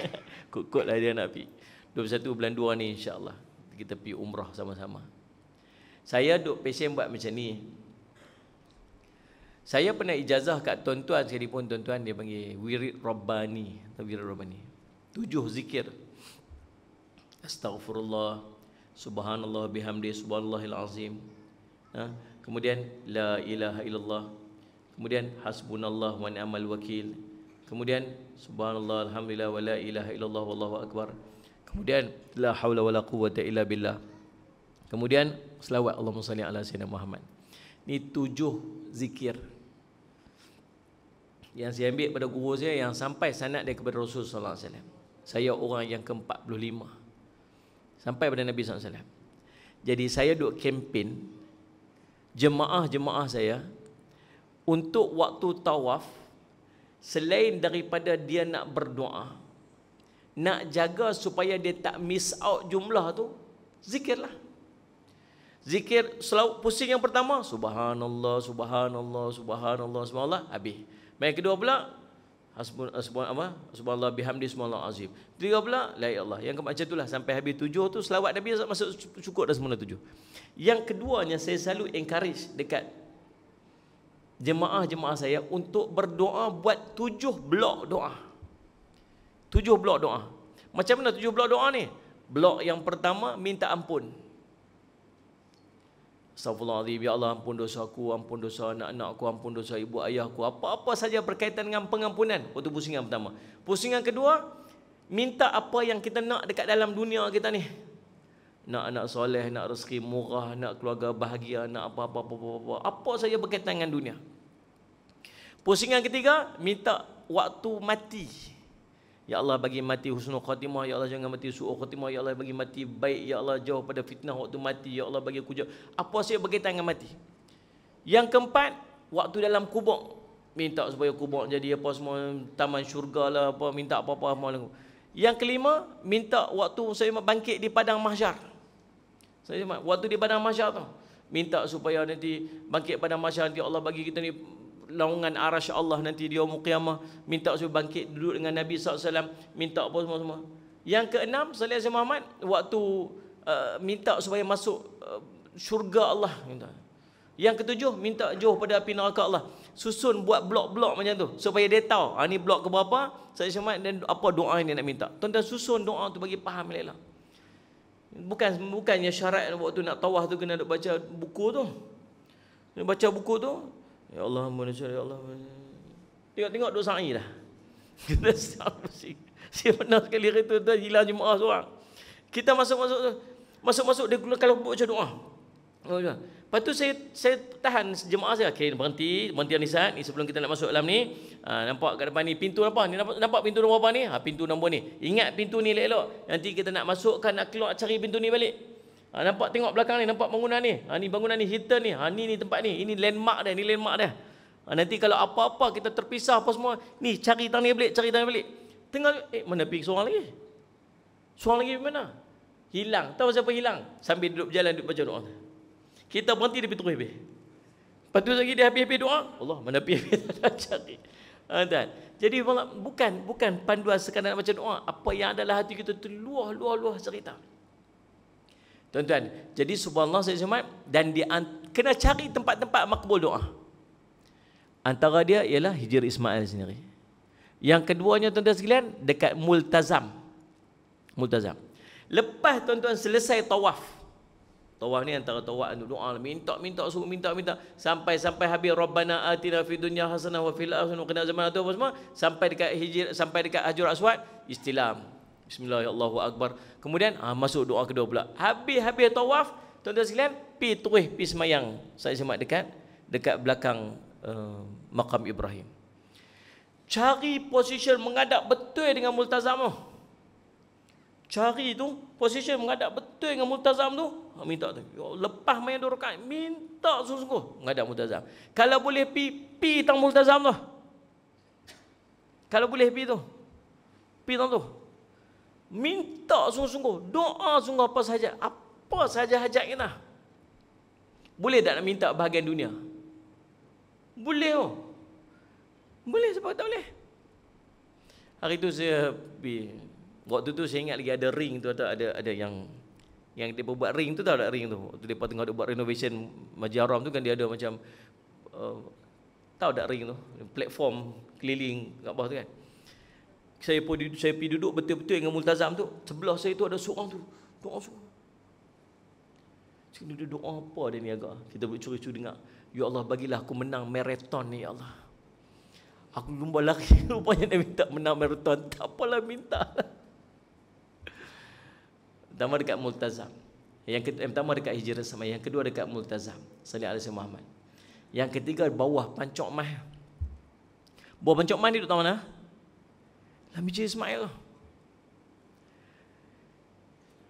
Kut-kut lah dia nak pergi. 21 bulan 2 ni insya-Allah kita pergi umrah sama-sama. Saya duk passion buat macam ni. Saya pernah ijazah kat tuan-tuan sekali pun, tuan-tuan dia panggil Wirid Rabbani atau Wirid Rabbani. 7 zikir. Astaghfirullah, subhanallah bihamdi, subhanallahil azim. Kemudian la ilaha illallah. Kemudian hasbunallah wa ni'mal wakil. Kemudian subhanallah alhamdulillah wa la ilaha illallah wallahu akbar. Kemudian la haula wala quwwata illa billah. Kemudian selawat Allahumma salli ala sayyidina Muhammad. Ni 7 zikir yang saya ambil pada guru saya, yang sampai sanad dia kepada Rasul sallallahu alaihi wasallam. Saya orang yang ke-45 sampai pada Nabi sallallahu alaihi wasallam. Jadi saya duk kempen jemaah-jemaah saya untuk waktu tawaf, selain daripada dia nak berdoa, nak jaga supaya dia tak miss out jumlah tu, zikirlah. Zikir selawat pusing yang pertama, subhanallah, subhanallah, subhanallah, subhanallah, habis. Yang kedua pula, subhanallah bihamdi, subhanallah azim. Tiga pula, la ilaha illallah. Yang keempat macam itulah sampai habis 7 tu selawat Nabi masuk cukup dah semula 7. Yang keduanya, saya selalu encourage dekat jemaah-jemaah saya untuk berdoa buat 7 blok doa. 7 blok doa. Macam mana 7 blok doa ni? Blok yang pertama, minta ampun. Astagfirullahaladzim, ya Allah ampun dosa aku, ampun dosa anak-anakku, ampun dosa ibu ayahku. Apa-apa saja berkaitan dengan pengampunan. Waktu pusingan pertama. Pusingan kedua, minta apa yang kita nak dekat dalam dunia kita ni. Nak anak soleh, nak rezeki murah, nak keluarga bahagia, nak apa-apa. Apa saja berkaitan dengan dunia. Pusingan ketiga, minta waktu mati. Ya Allah bagi mati husnul khatimah, ya Allah jangan mati su'ul khatimah, ya Allah bagi mati baik, ya Allah jauh pada fitnah waktu mati, ya Allah bagi aku jauh. Apa saja berkaitan dengan mati. Yang keempat, waktu dalam kubur, minta supaya kubur jadi apa semua taman syurga lah, apa minta apa-apa semua. Yang kelima, minta waktu saya bangkit di padang mahsyar. Saya waktu di padang mahsyar tu, minta supaya nanti bangkit padang mahsyar, nanti Allah bagi kita ni naungan arasy Allah nanti di yaumul qiyamah, minta supaya bangkit duduk dengan Nabi SAW, minta apa semua-semua. Yang keenam, sallallahu alaihi Muhammad, waktu minta supaya masuk syurga Allah. Minta. Yang ketujuh, minta jauh pada api neraka Allah. susun buat blok-blok macam tu supaya dia tahu ni blok ke berapa, Said Syed dan apa doa yang dia nak minta. Tuan-tuan susun doa tu bagi faham elok. Bukannya syarat waktu nak tawaf tu kena baca buku tu. Dia baca buku tu, ya Allah, ya Allah. Tengok duk sa'i dah. Kita saya pernah sekali hari tu hilang jemaah seorang. Kita masuk dia kalau baca doa. Lepas tu saya tahan jemaah saya. Okay, berhenti Anisat ni sebelum kita nak masuk dalam ni. Nampak kat depan ni pintu apa? Ni nampak pintu nombor apa ni? Pintu nombor ni. Ingat pintu ni elok-elok. Nanti kita nak masukkan, nak keluar cari pintu ni balik. Nampak tengok belakang ni, nampak bangunan ni. Ni bangunan ni Hilton ni. Ni tempat ni. Ini landmark dia, nanti kalau apa-apa kita terpisah apa semua, ni cari tang ni balik, Tengok mana pergi seorang lagi? Seorang lagi mana? Hilang. Tahu siapa hilang? Sambil duduk berjalan duduk baca doa. Kita berhenti dia pergi terus habis. Lepas tu lagi dia habis doa, Allah mana pergi cari. Jadi bukan panduan sekadar nak baca doa. Apa yang adalah hati kita tu luah cerita. Tuan-tuan, jadi subhanallah saya selamat dan kena cari tempat-tempat makbul doa. Antara dia ialah Hijr Ismail sendiri. Yang keduanya tuan-tuan sekalian dekat Multazam. Lepas tuan-tuan selesai tawaf. Tawaf ni antara tawaf doa minta sampai habis Rabbana atina fid dunya hasanah wa fil akhirati wa qina azabannar apa semua sampai dekat Hajar Aswad istilam. Bismillahirrahmanirrahim, Allahu akbar. Kemudian masuk doa kedua pula. Habis tawaf tuan-tuan sekalian pi semayang. Saya semak dekat belakang makam Ibrahim. Cari position menghadap betul dengan Multazam tu. Cari tu position menghadap betul dengan Multazam tu. Minta tu. Lepas main 2 rakaat, minta sungguh-sungguh menghadap Multazam. Kalau boleh pi tang Multazam tu. Kalau boleh pi tang tu. Minta sungguh-sungguh, doa sungguh apa saja hajat kita. Boleh tak nak minta bahagian dunia? Boleh Boleh, sebab tak boleh. Hari tu saya waktu tu saya ingat lagi ada ring tu, ada yang dia buat ring tu, tahu tak ring tu? Waktu depa tengah buat renovation Masjid Haram tu kan dia ada macam tahu tak ring tu? Platform keliling kat bawah tu kan. Saya pergi duduk betul-betul dengan Multazam tu. Sebelah saya tu ada seorang tu doa semua. Dia doa apa dia ni agak? Kita curi-curi dengar. Ya Allah, bagilah aku menang maraton ni ya Allah. Aku lumba lari rupanya dia minta menang maraton. Tak apalah minta. Pertama dekat Multazam. Yang pertama dekat Hijr Ismail, yang kedua dekat Multazam. Sallallahu alaihi Muhammad. Yang ketiga bawah Pancok Mas. Bawah Pancok Mas ni duduk mana? Dalam Hijr Ismail.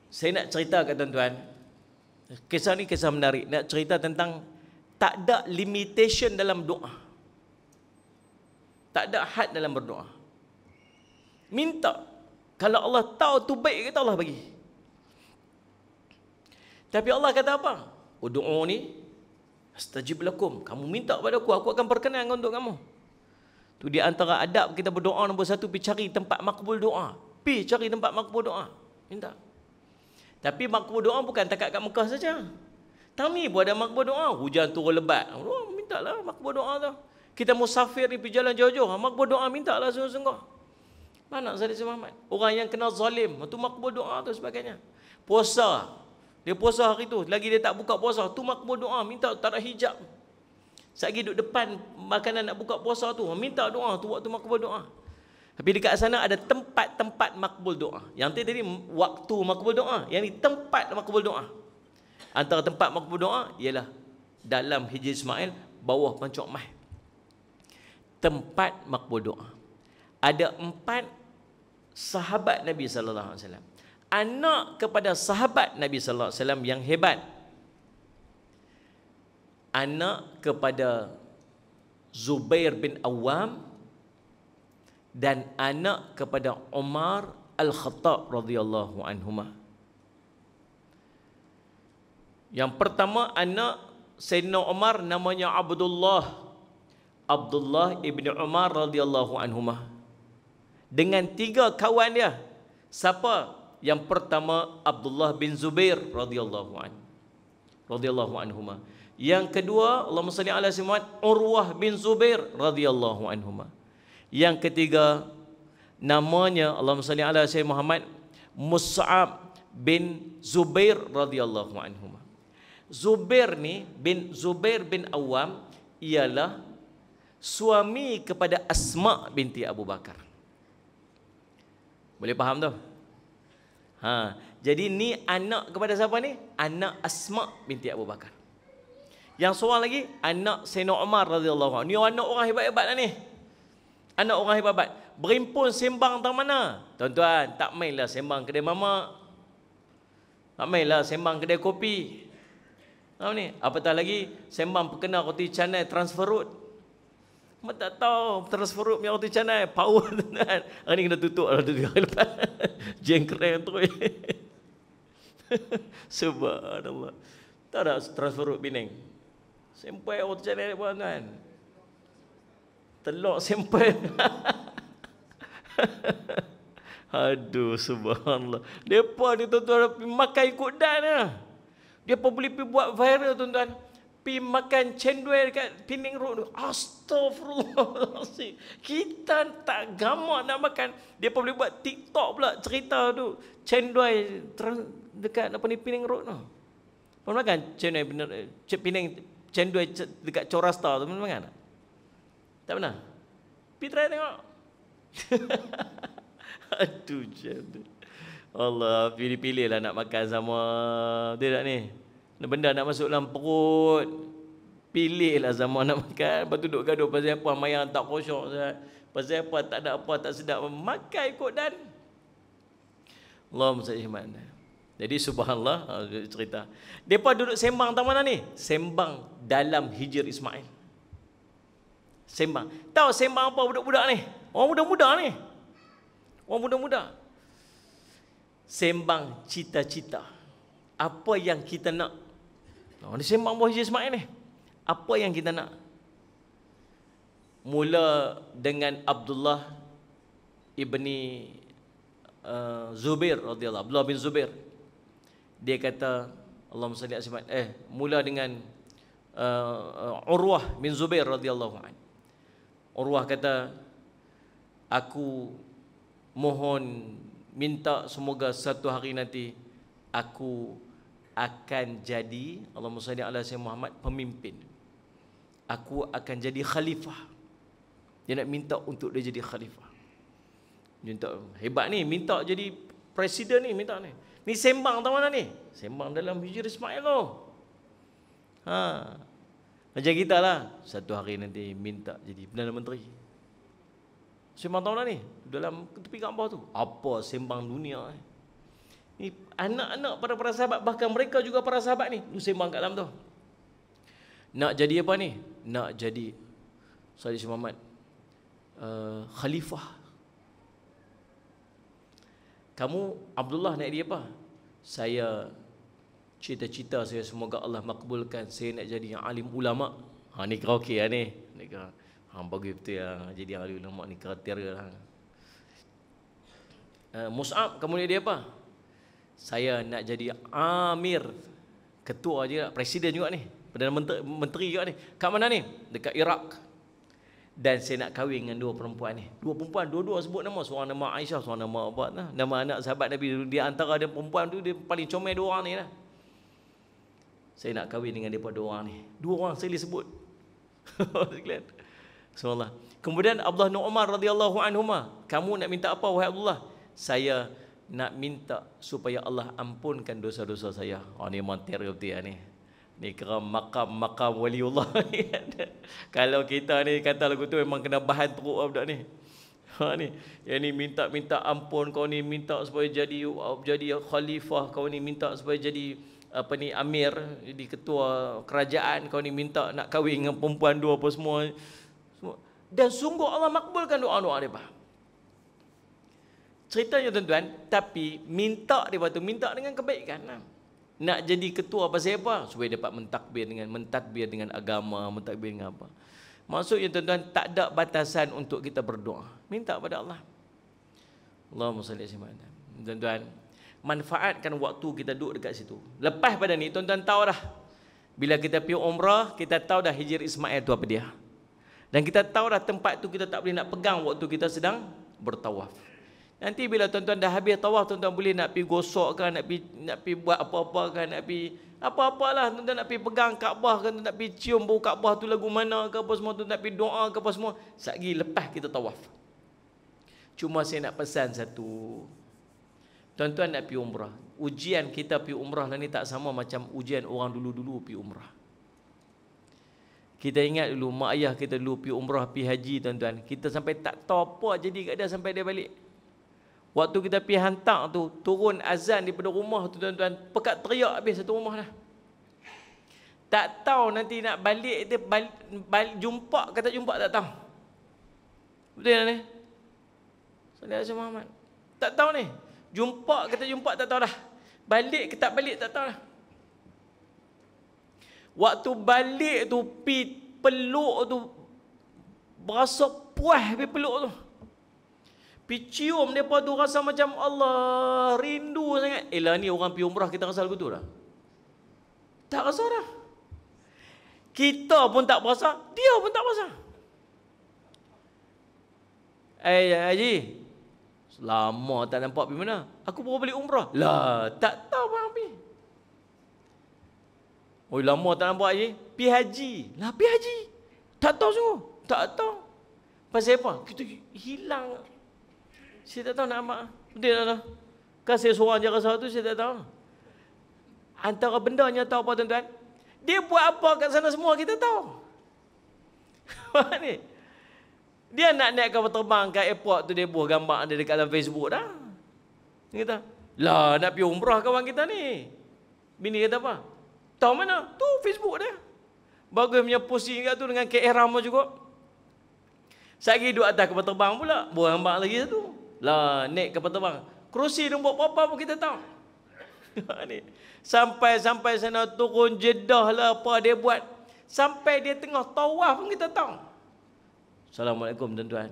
Saya nak cerita kat tuan-tuan. Kisah ni kisah menarik. Nak cerita tentang tak ada limitation dalam doa. Tak ada had dalam berdoa. Minta. Kalau Allah tahu tu baik, kata Allah bagi. Tapi Allah kata apa? Doa ni astajib lakum. Kamu minta pada aku akan perkenan untuk kamu. Tu di antara adab kita berdoa nombor 1, pergi cari tempat makbul doa. Pergi cari tempat makbul doa. Minta. Tapi makbul doa bukan takat kat Mekah saja. Tami pun ada makbul doa. Hujan turun lebat. Mintalah makbul doa tu. Kita musafir ni pergi jalan jauh-jauh. Makbul doa mintalah sungguh-sungguh. Mana Said Muhammad? Orang yang kena zalim. Tu makbul doa tu sebagainya. Puasa. Dia puasa hari tu. Lagi dia tak buka puasa. Tu makbul doa. Minta tak ada hijab. Sagi duduk depan makanan nak buka puasa tu. Minta doa tu waktu makbul doa. Tapi dekat sana ada tempat-tempat makbul doa. Yang tadi waktu makbul doa. Yang ni tempat makbul doa. Antara tempat makbul doa ialah dalam Hijr Ismail, bawah Pancok Mas. Tempat makbul doa. Ada 4 sahabat Nabi sallallahu alaihi wasallam. Anak kepada sahabat Nabi sallallahu alaihi wasallam yang hebat. Anak kepada Zubair bin Awam dan anak kepada Umar Al-Khattab radhiyallahu anhuma. Yang pertama anak Sayyidina Umar namanya Abdullah ibn Umar radhiyallahu anhuma. Dengan 3 kawan dia. Siapa? Yang pertama Abdullah bin Zubair radhiyallahu anhuma. Yang kedua, Allahumma salli ala sayyidina Muhammad, Urwah bin Zubair radhiyallahu anhuma. Yang ketiga, namanya Allahumma salli ala sayyidina Muhammad, Mus'ab bin Zubair radhiyallahu anhuma. Zubair bin Awam ialah suami kepada Asma binti Abu Bakar. Boleh faham tu? Jadi ni anak kepada siapa ni? Anak Asma binti Abu Bakar. Yang seorang lagi anak Sayyidina Umar radhiyallahu anhu. Ni anak orang hebat-hebat lah ni. Anak orang hebat-hebat. Berimpun sembang tang mana? Tuan-tuan, tak mainlah sembang kedai mamak. Tak mainlah sembang kedai kopi. Tahu ni? Apatah lagi sembang perkenal roti canai transfer road. Mak tak tahu transfer road punya roti canai power tuan-tuan. Hari ni kena tutup lah 2 hari lepas. Jengkreng terus. Subhanallah. Tahu tak transfer road Penang? Sampai roti canai pun tuan. Telok sampai. Aduh, subhanallah. Depa ni tuan-tuan makan ikut dan lah. Depa boleh pergi buat viral tuan-tuan. Pergi makan cendol dekat Penang Road tu. Astaghfirullahaladzim. Kita tak gamak nak makan. Depa boleh buat TikTok pula cerita tu. Cendol dekat apa ni Penang Road tu. Pernah makan cendol Penang cendol dekat Corasta tu, pernah makan tak? Tak pernah? Pergi try tengok. Aduh cendol. Allah, pilih-pilih lah nak makan sama dia tak ni. Benda nak masuk dalam perut. Pilihlah sama nak makan. Lepas tu duduk gaduh pasal apa mayang tak kosong. Pasal apa tak ada apa tak sedap. Makan ikut dan. Allahumma salli ala Muhammad. Jadi subhanallah cerita. Depa duduk sembang tang mana ni? Sembang dalam Hijr Ismail. Sembang. Tahu sembang apa budak-budak ni? Orang muda-muda ni. Orang muda-muda. Sembang cita-cita. Apa yang kita nak? Ni sembang buah Hijr Ismail ni. Apa yang kita nak? Mula dengan Abdullah ibni Zubair radhiyallahu, Abdullah bin Zubair. Dia kata Allahumma salli ala mula dengan Urwah bin Zubair radhiyallahu anhu. Urwah kata, aku mohon minta semoga satu hari nanti aku akan jadi, Allahumma salli ala sayyidina Muhammad, pemimpin. Aku akan jadi khalifah. Dia nak minta untuk dia jadi khalifah. Dia minta, hebat ni, minta jadi presiden ni, minta ni. Ni sembang tahu mana ni? Sembang dalam Hijr Ismail tu. Macam kita lah, satu hari nanti minta jadi Perdana Menteri. Sembang tahu mana ni? Dalam tepi Kaabah tu. Apa sembang dunia ni? Ni anak-anak para sahabat, bahkan mereka juga para sahabat ni, tu sembang kat dalam tu. Nak jadi apa ni? Nak jadi Sayyidina Muhammad khalifah. Kamu Abdullah nak jadi apa? Saya cita-cita saya semoga Allah makbulkan saya nak jadi yang alim ulama. Ni kira okey lah ni. Ni kira bagi betul yang jadi yang alim ulama ni kriteria lah. Mus'ab, kamu nak jadi apa? Saya nak jadi amir, ketua juga, presiden juga ni, Perdana Menteri juga ni. Kat mana ni? Dekat Iraq. Dan saya nak kahwin dengan 2 perempuan ni. 2 perempuan, dua-dua sebut nama. Seorang nama Aisyah, seorang nama apa lah. Nama anak sahabat Nabi. Di antara dia perempuan tu, dia paling comel 2 orang ni lah. Saya nak kahwin dengan mereka 2 orang ni. 2 orang saya boleh sebut. Subhanallah. Kemudian Abdullah bin Umar radhiyallahu anhuma, kamu nak minta apa wahai Abdullah? Saya nak minta supaya Allah ampunkan dosa-dosa saya. Ni memang teror betul ni. Ni kira makam waliullah. Kalau kita ni kata lagu tu memang kena bahan teruk budak ni. Ni yang ni minta ampun, kau ni minta supaya jadi khalifah, kau ni minta supaya jadi apa ni amir, jadi ketua kerajaan, kau ni minta nak kahwin dengan perempuan 2 apa semua. Dan sungguh Allah makbulkan doa-doa dia. Ceritanya tuan-tuan, tapi minta dia waktu minta dengan kebaikan. Nak jadi ketua pasal apa? Supaya dapat mentadbir dengan agama, mentadbir dengan apa? Maksudnya tuan-tuan, tak ada batasan untuk kita berdoa. Minta pada Allah. Allahumma salli ala Muhammad. Tuan-tuan, manfaatkan waktu kita duduk dekat situ. Lepas pada ni tuan-tuan tahu dah, Bila kita pergi umrah, kita tahu dah Hijr Ismail tu apa dia. Dan kita tahu dah tempat tu kita tak boleh nak pegang waktu kita sedang bertawaf. Nanti bila tuan-tuan dah habis tawaf, tuan-tuan boleh nak pergi gosok kan, nak pergi buat apa-apa kan, nak pergi apa-apalah, tuan-tuan nak pergi pegang Kaabah kan, nak pergi cium bau Kaabah tu lagu mana ke apa semua, tuan nak pergi doa ke apa semua, satgi lepas kita tawaf. Cuma saya nak pesan satu. Tuan-tuan nak pergi umrah, ujian kita pergi umrah lah ni tak sama macam ujian orang dulu-dulu pergi umrah. Kita ingat dulu mak ayah kita dulu pergi umrah, pergi haji tuan-tuan, kita sampai tak tahu apa jadi kat dia sampai dia balik. Waktu kita pergi hantar tu, turun azan daripada rumah tu tuan-tuan, pekat teriak habis satu rumah dah. Tak tahu nanti nak balik dia jumpa ke tak jumpa tak tahu. Betul tak ni? Sallallahu alaihi Muhammad. Tak tahu ni. Jumpa ke tak jumpa tak tahu dah. Balik ke tak balik tak tahu dah. Waktu balik tu pi peluk tu berasa puas pi peluk tu. Pi cium depa tu rasa macam Allah rindu sangat. Elah ni orang pi umrah kita rasa lagu tu dah. Tak rasa dah. Kita pun tak berasa, dia pun tak berasa. Haji, lama tak nampak pergi mana? Aku baru balik umrah. Lah, tak tahu bang pergi. Oh, lama tak nampak Haji. Pergi haji. Lah, pergi haji. Tak tahu sungguh. Tak tahu. Pasal apa? Kita hilang. Saya tak tahu nak amak. Betul tak tahu? Kan saya seorang je rasa tu, saya tak tahu. Antara bendanya tahu apa tuan-tuan? Dia buat apa kat sana semua kita tahu. Ni. Dia nak naik kapal terbang kat airport tu, dia buat gambar dia dekat dalam Facebook dah. Dia kata, lah nak pergi umrah kawan kita ni. Bini kata apa? Tahu mana? Tu Facebook dia. Bagus punya posting kat tu dengan KR juga. Sekali duduk atas kapal terbang pula, buat gambar lagi satu. Lah naik kapal terbang. Kerusi dia buat apa-apa pun kita tahu. Ni. Sampai sana turun Jeddah lah apa dia buat. Sampai dia tengah tawaf pun kita tahu. Assalamualaikum tuan-tuan.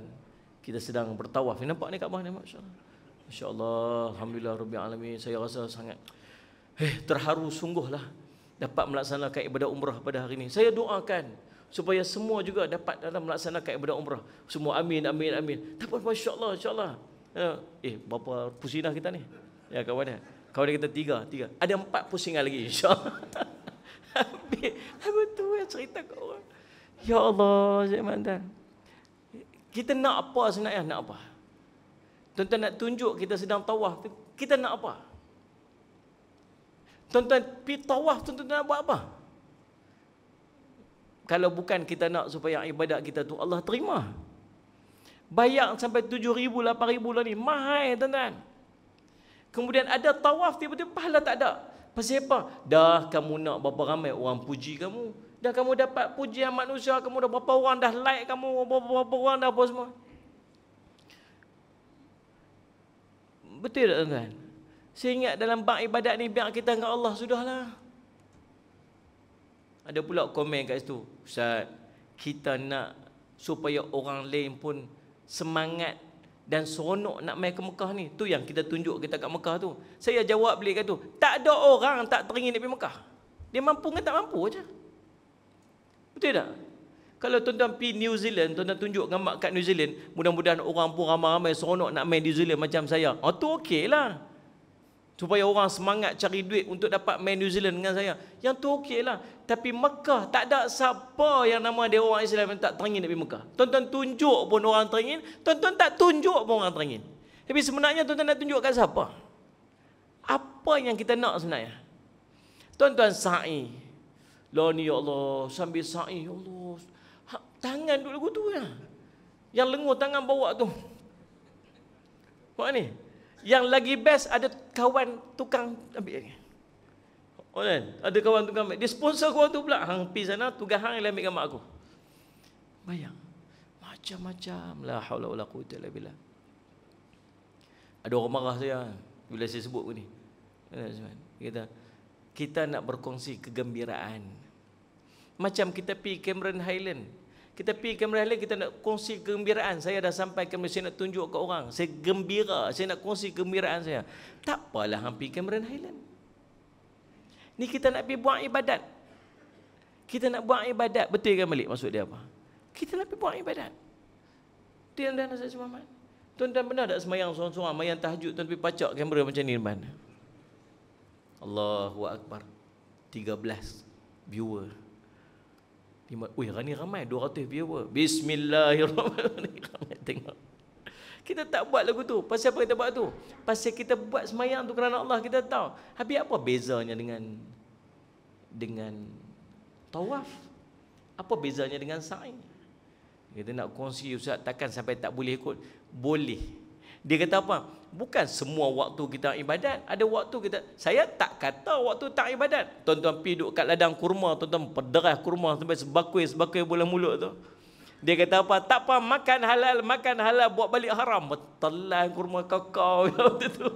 Kita sedang bertawaf. Nampak ni kat bawah ni, masya-Allah. Masya-Allah, alhamdulillah rabbil alamin. Saya rasa sangat terharu sungguhlah dapat melaksanakan ibadah umrah pada hari ini. Saya doakan supaya semua juga dapat dalam melaksanakan ibadah umrah. Semua amin amin amin. Dapat masya-Allah insya-Allah. Berapa pusinah kita ni? Ya kawan dia. Kawan kita tiga. Ada 4 pusingan lagi insya-Allah. Aku tu cerita kat orang. Ya Allah, Cik Mandan. Kita nak apa sebenarnya? Nak apa? Tuan-tuan nak tunjuk kita sedang tawaf. Kita nak apa? Tuan-tuan pergi tawaf, tuan-tuan nak buat apa? Kalau bukan kita nak supaya ibadat kita tu Allah terima. Bayar sampai 7,000, 8,000 lah ni. Mahal tuan-tuan. Kemudian ada tawaf, tiba-tiba pahala tak ada. Pasal apa? Dah kamu nak berapa ramai orang puji kamu. Dah kamu dapat pujian manusia, kamu dah berapa orang dah like kamu, berapa orang dah apa semua. Betul tak tuan-tuan? Saya ingat dalam bab ibadat ni, biar kita dengan Allah sudahlah. Ada pula komen kat situ, Ustaz, kita nak supaya orang lain pun semangat dan seronok nak main ke Mekah ni. Tu yang kita tunjuk kita kat Mekah tu. Saya jawab balik kat tu, tak ada orang tak teringin nak pergi Mekah. Dia mampu ke tak mampu aja. Betul tak? Kalau tuan-tuan pergi New Zealand, tuan-tuan tunjuk gambar kat New Zealand, mudah-mudahan orang pun ramai-ramai seronok nak main New Zealand macam saya. Tu okey lah. Supaya orang semangat cari duit untuk dapat main New Zealand dengan saya. Yang tu okey lah. Tapi Mekah, tak ada siapa yang nama dia orang Islam yang tak teringin nak pergi Mekah. Tuan-tuan tunjuk pun orang teringin, tuan-tuan tak tunjuk pun orang teringin. Tapi sebenarnya tuan-tuan nak tunjuk kat siapa? Apa yang kita nak sebenarnya? Tuan-tuan sa'i. Lah ni ya Allah, sambil sa'i, ya Allah. Tangan duduk lagu tu ya. Yang lengur tangan bawa tu. Buat ni. Yang lagi best ada kawan tukang ambil ni. Oh kan? Ada kawan tukang ambil. Dia sponsor kawan tu pula. Hang pergi sana, tugas hang yang ambil gambar aku. Bayang. Macam-macam. La haula wala quwwata illa billah. Ada orang marah saya bila saya sebut ni. Kita nak berkongsi kegembiraan. Macam kita pergi Cameron Highland. Kita pergi Cameron Highland, kita nak kongsi kegembiraan. Saya dah sampai Cameron, saya nak tunjuk ke orang. Saya gembira, saya nak kongsi kegembiraan saya. Tak apalah hang pergi Cameron Highland. Ni kita nak pergi buat ibadat. Kita nak buat ibadat, betul kan Malik maksud dia apa? Kita nak pergi buat ibadat. Itu yang dah nasihat Muhammad. Tuan-tuan pernah tak semayang seorang-seorang, mayang tahajud, tuan pergi pacak kamera macam ni mana? Allahu Akbar. 13 viewer. Wih, hari ni ramai 200 viewer. Bismillahirrahmanirrahim. Ramai tengok. Kita tak buat lagu tu. Pasal apa kita buat tu? Pasal kita buat semayang tu kerana Allah, kita tahu. Habis apa bezanya dengan tawaf? Apa bezanya dengan sa'i? Kita nak kongsi, Ustaz, takkan sampai tak boleh ikut? Boleh. Dia kata apa? Bukan semua waktu kita ibadat. Ada waktu kita, saya tak kata waktu tak ibadat. Tuan-tuan pergi duduk kat ladang kurma, tuan-tuan pederah kurma sampai sebakui bola mulut tu. Dia kata apa? Tak apa, makan halal buat balik haram. Telan kurma kakao tu.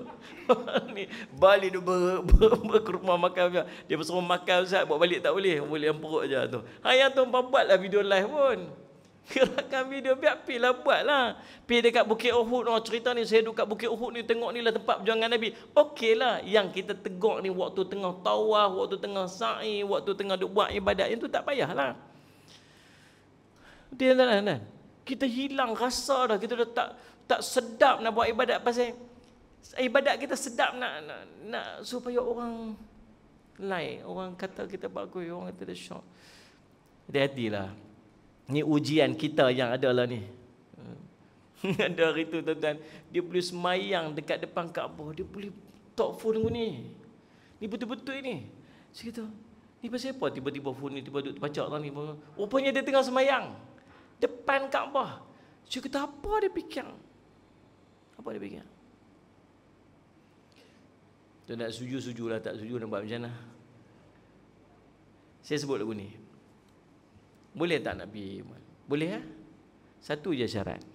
Ni balik dia berkurma makan. Dia bersuruh makan, Ustaz, buat balik tak boleh. Boleh yang perut je tu. Yang tu buatlah video live pun. Gerakan video biar pi lah buatlah. Pi dekat Bukit Uhud, cerita ni saya duduk kat Bukit Uhud ni, tengok ni lah tempat perjuangan Nabi. Okeylah, yang kita tegak ni waktu tengah tawaf, waktu tengah sa'i, waktu tengah duk buat ibadat, yang tu tak payahlah. Dia kan? Kita hilang rasa dah, kita dah tak sedap nak buat ibadat, pasal ibadat kita sedap nak supaya orang like, orang kata kita bagus, orang kata dia syok. Hati-hatilah. Ni ujian kita yang ada lah ni. Ada hari tu tuan-tuan, dia boleh semayang dekat depan Kaabah, dia boleh talk phone ni. Ni betul-betul ni. Saya kata, ni pasal apa tiba-tiba phone ni tiba-tiba terpacak lah ni. Rupanya dia tengah semayang depan Kaabah. Saya kata, apa dia fikir? Apa dia fikir? Tu nak setuju-setujulah, tak setuju nak buat macam mana? Saya sebut lagu ni. Boleh tak nak pergi? Boleh ya? Satu je syarat.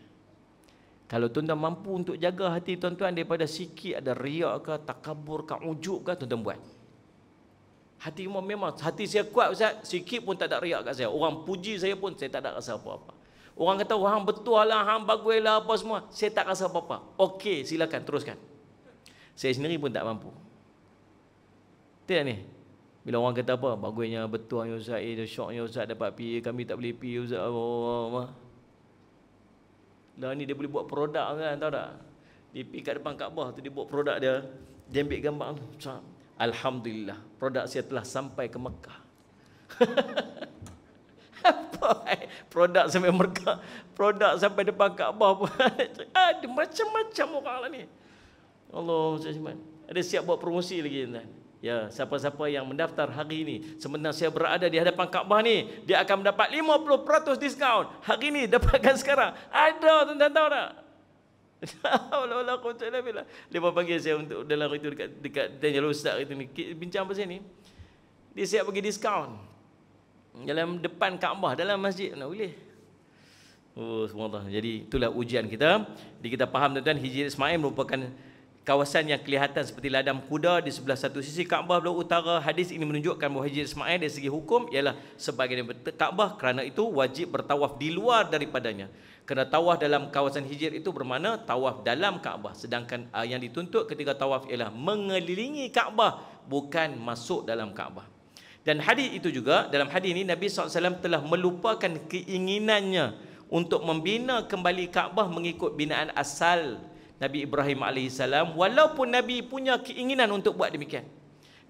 Kalau tuan-tuan mampu untuk jaga hati tuan-tuan daripada sikit ada riak ke, takabur ke, ujub ke, tuan-tuan buat. Hati memang hati saya kuat, Ustaz, sikit pun tak ada riak kat saya. Orang puji saya pun saya tak ada rasa apa-apa. Orang kata hang betul lah, hang bagus lah apa semua, saya tak rasa apa-apa. Okey, silakan teruskan. Saya sendiri pun tak mampu. Tidak ni. Bila orang kata apa, bagusnya betul ya Ustaz, dia syoknya Ustaz dapat pergi, kami tak boleh pergi Ustaz. Lah ni dia boleh buat produk kan, tahu tak? Dia pergi kat depan Kaabah tu, dia buat produk dia, dia ambil gambar tu. Alhamdulillah, produk saya telah sampai ke Mekah. Apa? Produk sampai Mekah, produk sampai depan Kaabah pun. Ada macam-macam orang lah ni. Allah, ada siap buat promosi lagi tuan. Ya, siapa-siapa yang mendaftar hari ini, sebenarnya saya berada di hadapan Kaabah ni, dia akan mendapat 50% diskaun. Hari ni dapatkan sekarang. Ada tuan-tuan tahu tak? Allah quwwata illa billah. Dia panggil saya untuk dalam itu dekat Daniel Ustaz itu ni bincang pasal ni. Dia siap bagi diskaun. Dalam depan Kaabah, dalam masjid nak boleh. Oh, subhanallah. Jadi itulah ujian kita. Jadi kita faham tuan-tuan, Hijr Ismail merupakan kawasan yang kelihatan seperti ladang kuda di sebelah satu sisi Kaabah belah utara. Hadis ini menunjukkan bahawa Hijr Ismail dari segi hukum ialah sebagai Kaabah, kerana itu wajib bertawaf di luar daripadanya. Kerana tawaf dalam kawasan Hijr itu bermakna tawaf dalam Kaabah, sedangkan yang dituntut ketika tawaf ialah mengelilingi Kaabah, bukan masuk dalam Kaabah. Dan hadis itu juga, dalam hadis ini Nabi SAW telah melupakan keinginannya untuk membina kembali Kaabah mengikut binaan asal Nabi Ibrahim AS, walaupun Nabi punya keinginan untuk buat demikian.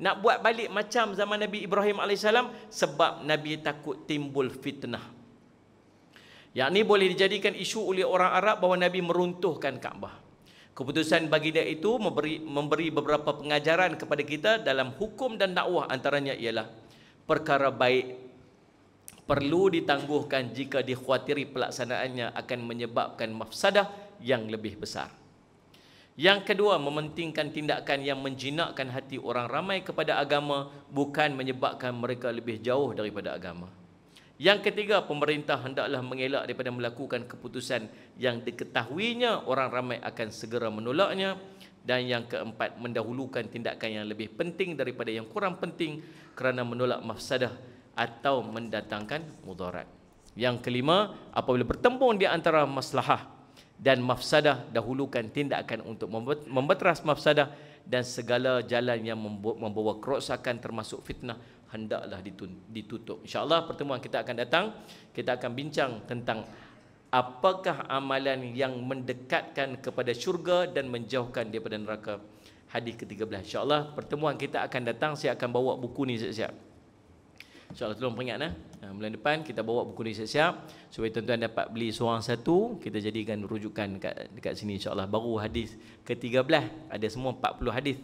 Nak buat balik macam zaman Nabi Ibrahim AS, sebab Nabi takut timbul fitnah. Yang ini boleh dijadikan isu oleh orang Arab bahawa Nabi meruntuhkan Kaabah. Keputusan baginda itu memberi beberapa pengajaran kepada kita dalam hukum dan dakwah, antaranya ialah perkara baik perlu ditangguhkan jika dikhawatiri pelaksanaannya akan menyebabkan mafsadah yang lebih besar. Yang kedua, mementingkan tindakan yang menjinakkan hati orang ramai kepada agama, bukan menyebabkan mereka lebih jauh daripada agama. Yang ketiga, pemerintah hendaklah mengelak daripada melakukan keputusan yang diketahuinya orang ramai akan segera menolaknya. Dan yang keempat, mendahulukan tindakan yang lebih penting daripada yang kurang penting kerana menolak mafsadah atau mendatangkan mudarat. Yang kelima, apabila bertembung di antara maslahah dan mafsadah, dahulukan tindakan untuk membeteras mafsadah, dan segala jalan yang membawa kerosakan termasuk fitnah hendaklah ditutup. InsyaAllah pertemuan kita akan datang, kita akan bincang tentang apakah amalan yang mendekatkan kepada syurga dan menjauhkan daripada neraka. Hadis ke-13. InsyaAllah pertemuan kita akan datang, saya akan bawa buku ni siap-siap. InsyaAllah tolong peringat bulan depan kita bawa buku ni siap-siap supaya tuan-tuan dapat beli seorang satu, kita jadikan rujukan dekat sini insyaAllah. Baru hadis ke-13, ada semua 40 hadis.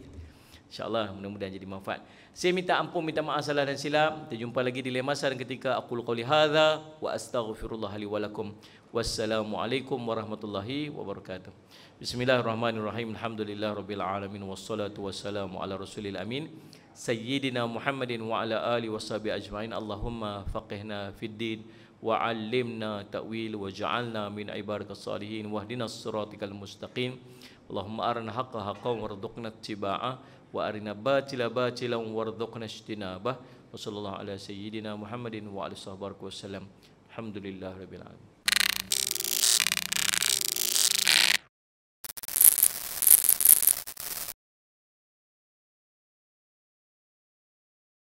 InsyaAllah mudah-mudahan jadi manfaat. Saya minta ampun, minta maaf salah dan silap. Kita jumpa lagi di lain masa dan ketika. Aqulu qouli hadza wa astaghfirullah li wa lakum. Wassalamualaikum warahmatullahi wabarakatuh. Bismillahirrahmanirrahim. Alhamdulillahirabbil alamin wassalatu wassalamu ala rasulil amin sayyidina Muhammadin wa ala alihi washabihi ajmain. Allahumma faqihna fid din wa 'allimna ta'wil wa ja'alna min ibadikas salihin wahdinas siratal mustaqim. Allahumma arina haqqa haqqan warzuqna ittiba'ah wa arina batila batilan warzuqna ijtinabah. Wa sallallahu ala sayyidina Muhammadin wa alihi wasallam. Alhamdulillahirabbil alamin.